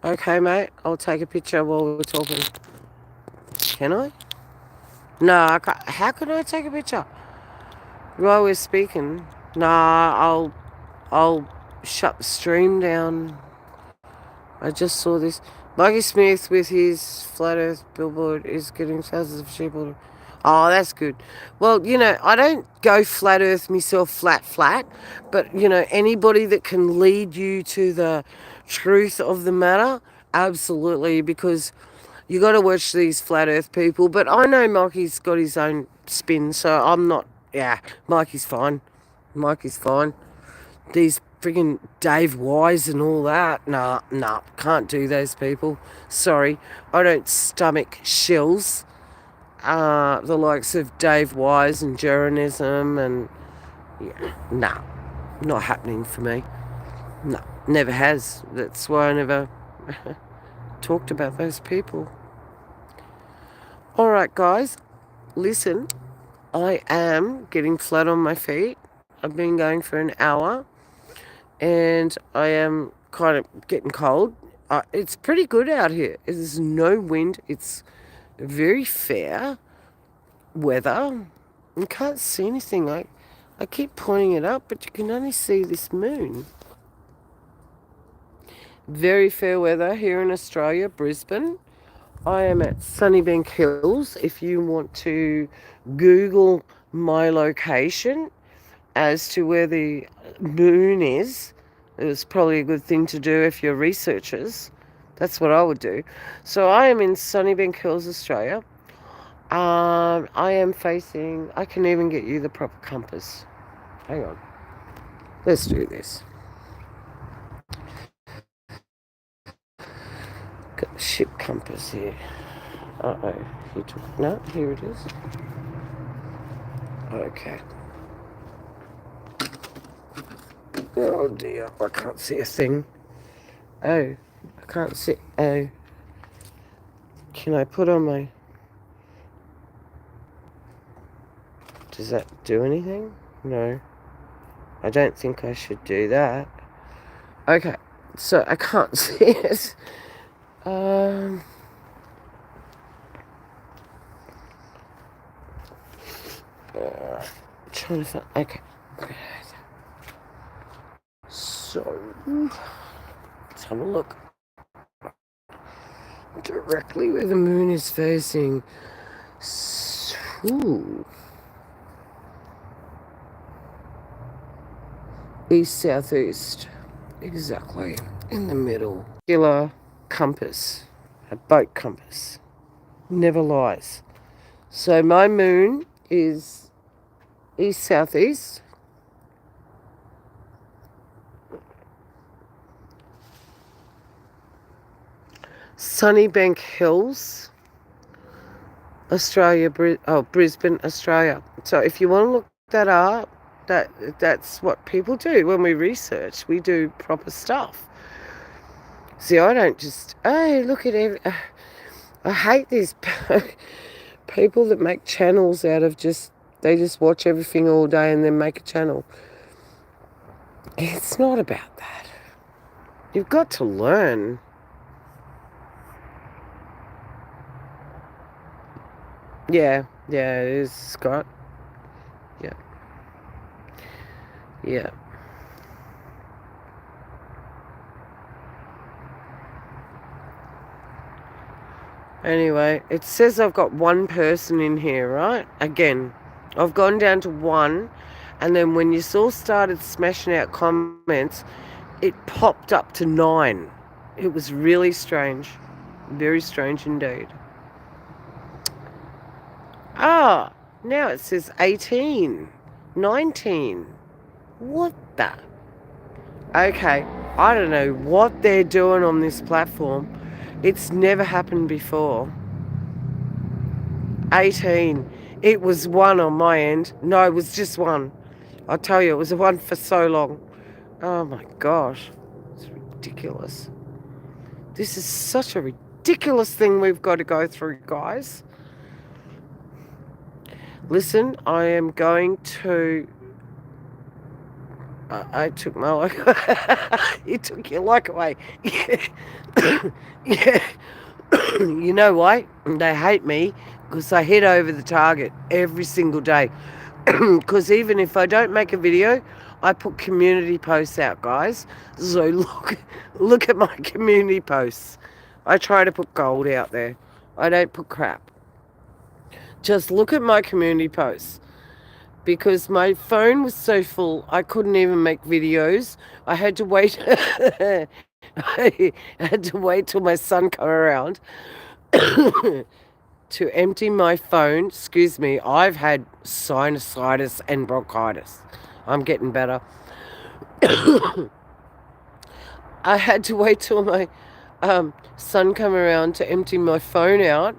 Okay, mate, I'll take a picture while we're talking. Can I? No, I can't. How can I take a picture while we're speaking? Nah, I'll shut the stream down. I just saw this. Mikey Smith with his flat earth billboard is getting thousands of sheep. Oh, that's good. Well, I don't go flat earth myself flat, but, anybody that can lead you to the truth of the matter, absolutely, because you got to watch these flat earth people. But I know Mikey's got his own spin, so I'm not, yeah, Mikey's fine. Mikey's fine. These friggin' Dave Wise and all that. Nah, can't do those people. Sorry, I don't stomach shills. The likes of Dave Wise and Jeranism and, yeah, nah, not happening for me. No, never has. That's why I never talked about those people. All right, guys, listen, I am getting flat on my feet. I've been going for an hour. And I am kind of getting cold. It's pretty good out here. There's no wind. It's very fair weather. You can't see anything. I keep pointing it up, but you can only see this moon. Very fair weather here in Australia, Brisbane. I am at Sunnybank Hills. If you want to Google my location as to where the moon is, it was probably a good thing to do if you're researchers. That's what I would do. So I am in Sunnybank Hills, Australia. I am facing, I can even get you the proper compass. Hang on. Let's do this. Got the ship compass here. Uh-oh. You took, no, here it is. Okay. Oh dear, I can't see a thing. Oh, I can't see, oh. Can I put on my... Does that do anything? No. I don't think I should do that. Okay, so I can't see it. Trying to find... Okay. So, let's have a look. Directly where the moon is facing. Ooh. East, southeast. Exactly. In the middle. Killer compass. A boat compass. Never lies. So my moon is east, southeast. Sunnybank Hills, Australia, Brisbane, Australia. So if you want to look that up, that's what people do when we research. We do proper stuff. See, I don't just, hey, look at it. I hate these people that make channels out of they just watch everything all day and then make a channel. It's not about that. You've got to learn. Yeah, it is, Scott. Yeah. Anyway, it says I've got one person in here, right? Again, I've gone down to one, and then when you all started smashing out comments, it popped up to 9. It was really strange. Very strange indeed. Ah, now it says 18, 19. What the? Okay, I don't know what they're doing on this platform. It's never happened before. 18. It was 1 on my end. No, it was just 1. I'll tell you, it was a 1 for so long. Oh my gosh. It's ridiculous. This is such a ridiculous thing we've got to go through, guys. Listen, I am going to... I took my like... You took your like away. Yeah. You know why? They hate me because I hit over the target every single day. Because even if I don't make a video, I put community posts out, guys. So look at my community posts. I try to put gold out there. I don't put crap. Just look at my community posts. Because my phone was so full, I couldn't even make videos. I had to wait. I had to wait till my son come around to empty my phone. Excuse me, I've had sinusitis and bronchitis. I'm getting better. I had to wait till my son come around to empty my phone out.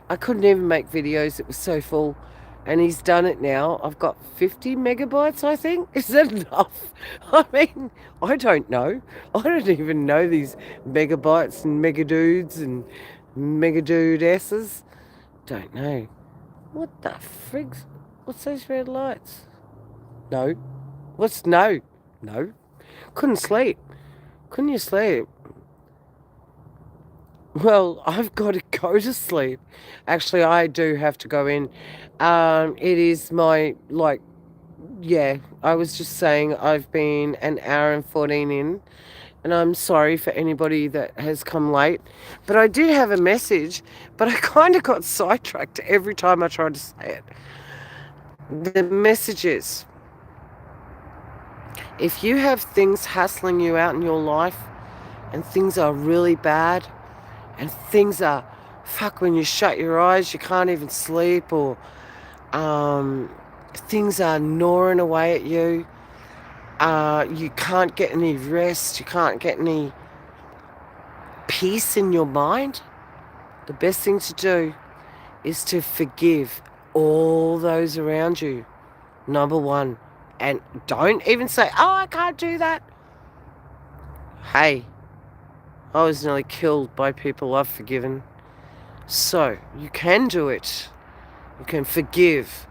I couldn't even make videos. It was so full. And he's done it now. I've got 50 megabytes, I think. Is that enough? I mean, I don't know. I don't even know these megabytes and megadudes and megadude-esses. Don't know. What the frigs? What's those red lights? No. What's no? No. Couldn't sleep. Couldn't you sleep? Well, I've got to go to sleep. Actually, I do have to go in. It is my, I was just saying I've been an hour and 14 in, and I'm sorry for anybody that has come late. But I did have a message, but I kind of got sidetracked every time I tried to say it. The message is, if you have things hassling you out in your life, and things are really bad, and things are fuck, when you shut your eyes, you can't even sleep, or things are gnawing away at you. You can't get any rest. You can't get any peace in your mind. The best thing to do is to forgive all those around you, number one. And don't even say, oh, I can't do that. Hey, I was nearly killed by people I've forgiven. So you can do it. You can forgive.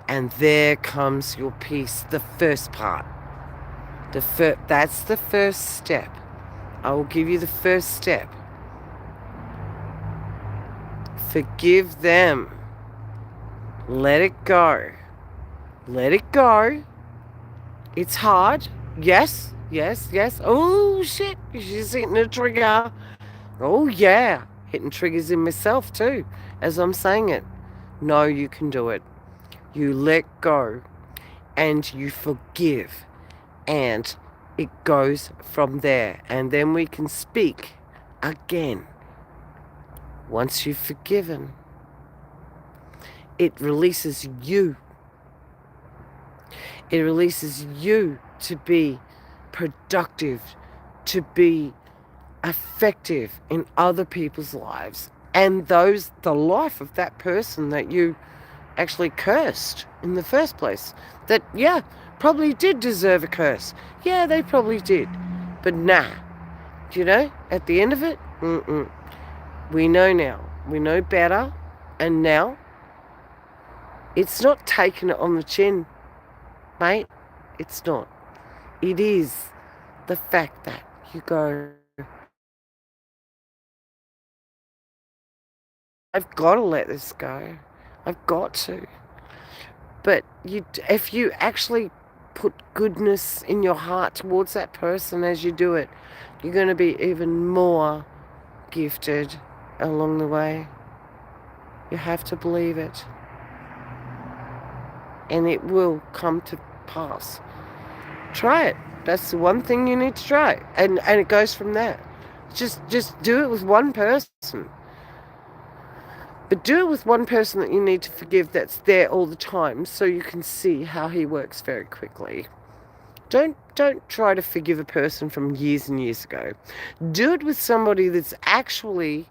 And there comes your peace, the first part. That's the first step. I will give you the first step. Forgive them. Let it go. Let it go. It's hard. Yes, yes, yes. Oh, shit. She's hitting a trigger. Oh, yeah. Hitting triggers in myself, too, as I'm saying it. No, you can do it. You let go and you forgive. And it goes from there. And then we can speak again. Once you've forgiven, it releases you. It releases you to be productive, to be effective in other people's lives and the life of that person that you actually cursed in the first place. That, yeah, probably did deserve a curse. Yeah, they probably did. But nah, at the end of it, we know now. We know better. And now, it's not taking it on the chin, mate. It's not. It is the fact that you go, I've got to let this go. I've got to. But if you actually put goodness in your heart towards that person as you do it, you're going to be even more gifted along the way. You have to believe it. And it will come to pass. Try it. That's the one thing you need to try. And it goes from there. Just do it with one person. But do it with one person that you need to forgive that's there all the time so you can see how he works very quickly. Don't try to forgive a person from years and years ago. Do it with somebody that's actually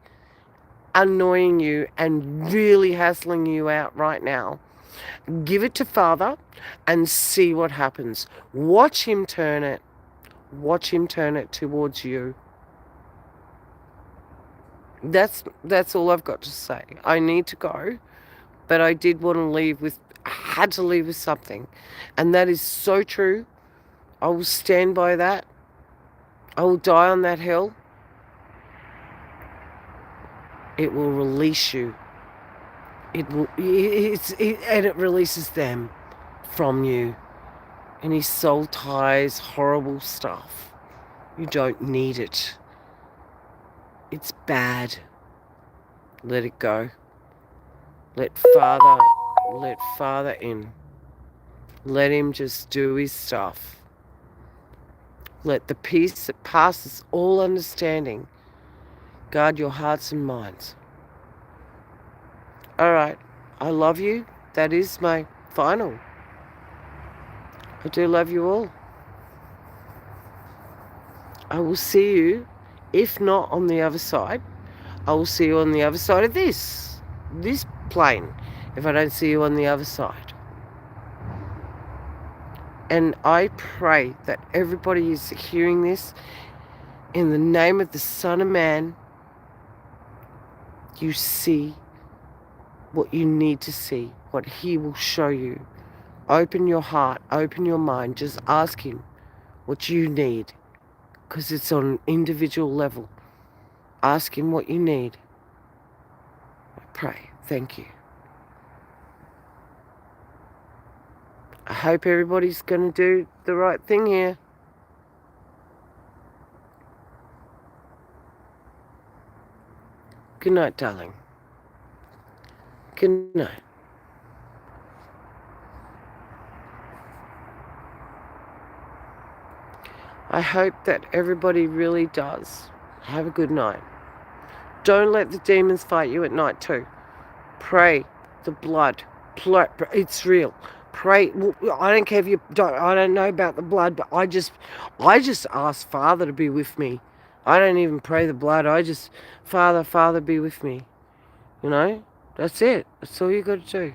annoying you and really hassling you out right now. Give it to Father and see what happens. Watch him turn it. Watch him turn it towards you. That's all I've got to say. I need to go, but I did want to I had to leave with something. And that is so true. I will stand by that. I will die on that hill. It will release you. And it releases them from you. Any soul ties, horrible stuff. You don't need it. It's bad. Let it go. Let Father in. Let him just do his stuff. Let the peace that passes all understanding guard your hearts and minds. All right. I love you. That is my final. I do love you all. I will see you, if not on the other side, I will see you on the other side of this plane, if I don't see you on the other side. And I pray that everybody is hearing this in the name of the Son of Man. You see what you need to see, what he will show you. Open your heart, open your mind. Just ask him what you need, because it's on an individual level. Ask him what you need. I pray. Thank you. I hope everybody's going to do the right thing here. Good night, darling. Good night. I hope that everybody really does have a good night. Don't let the demons fight you at night too. Pray the blood. It's real. Pray. I don't care if you don't. I don't know about the blood, but I just ask Father to be with me. I don't even pray the blood. Father, be with me. You know, that's it. That's all you got to do.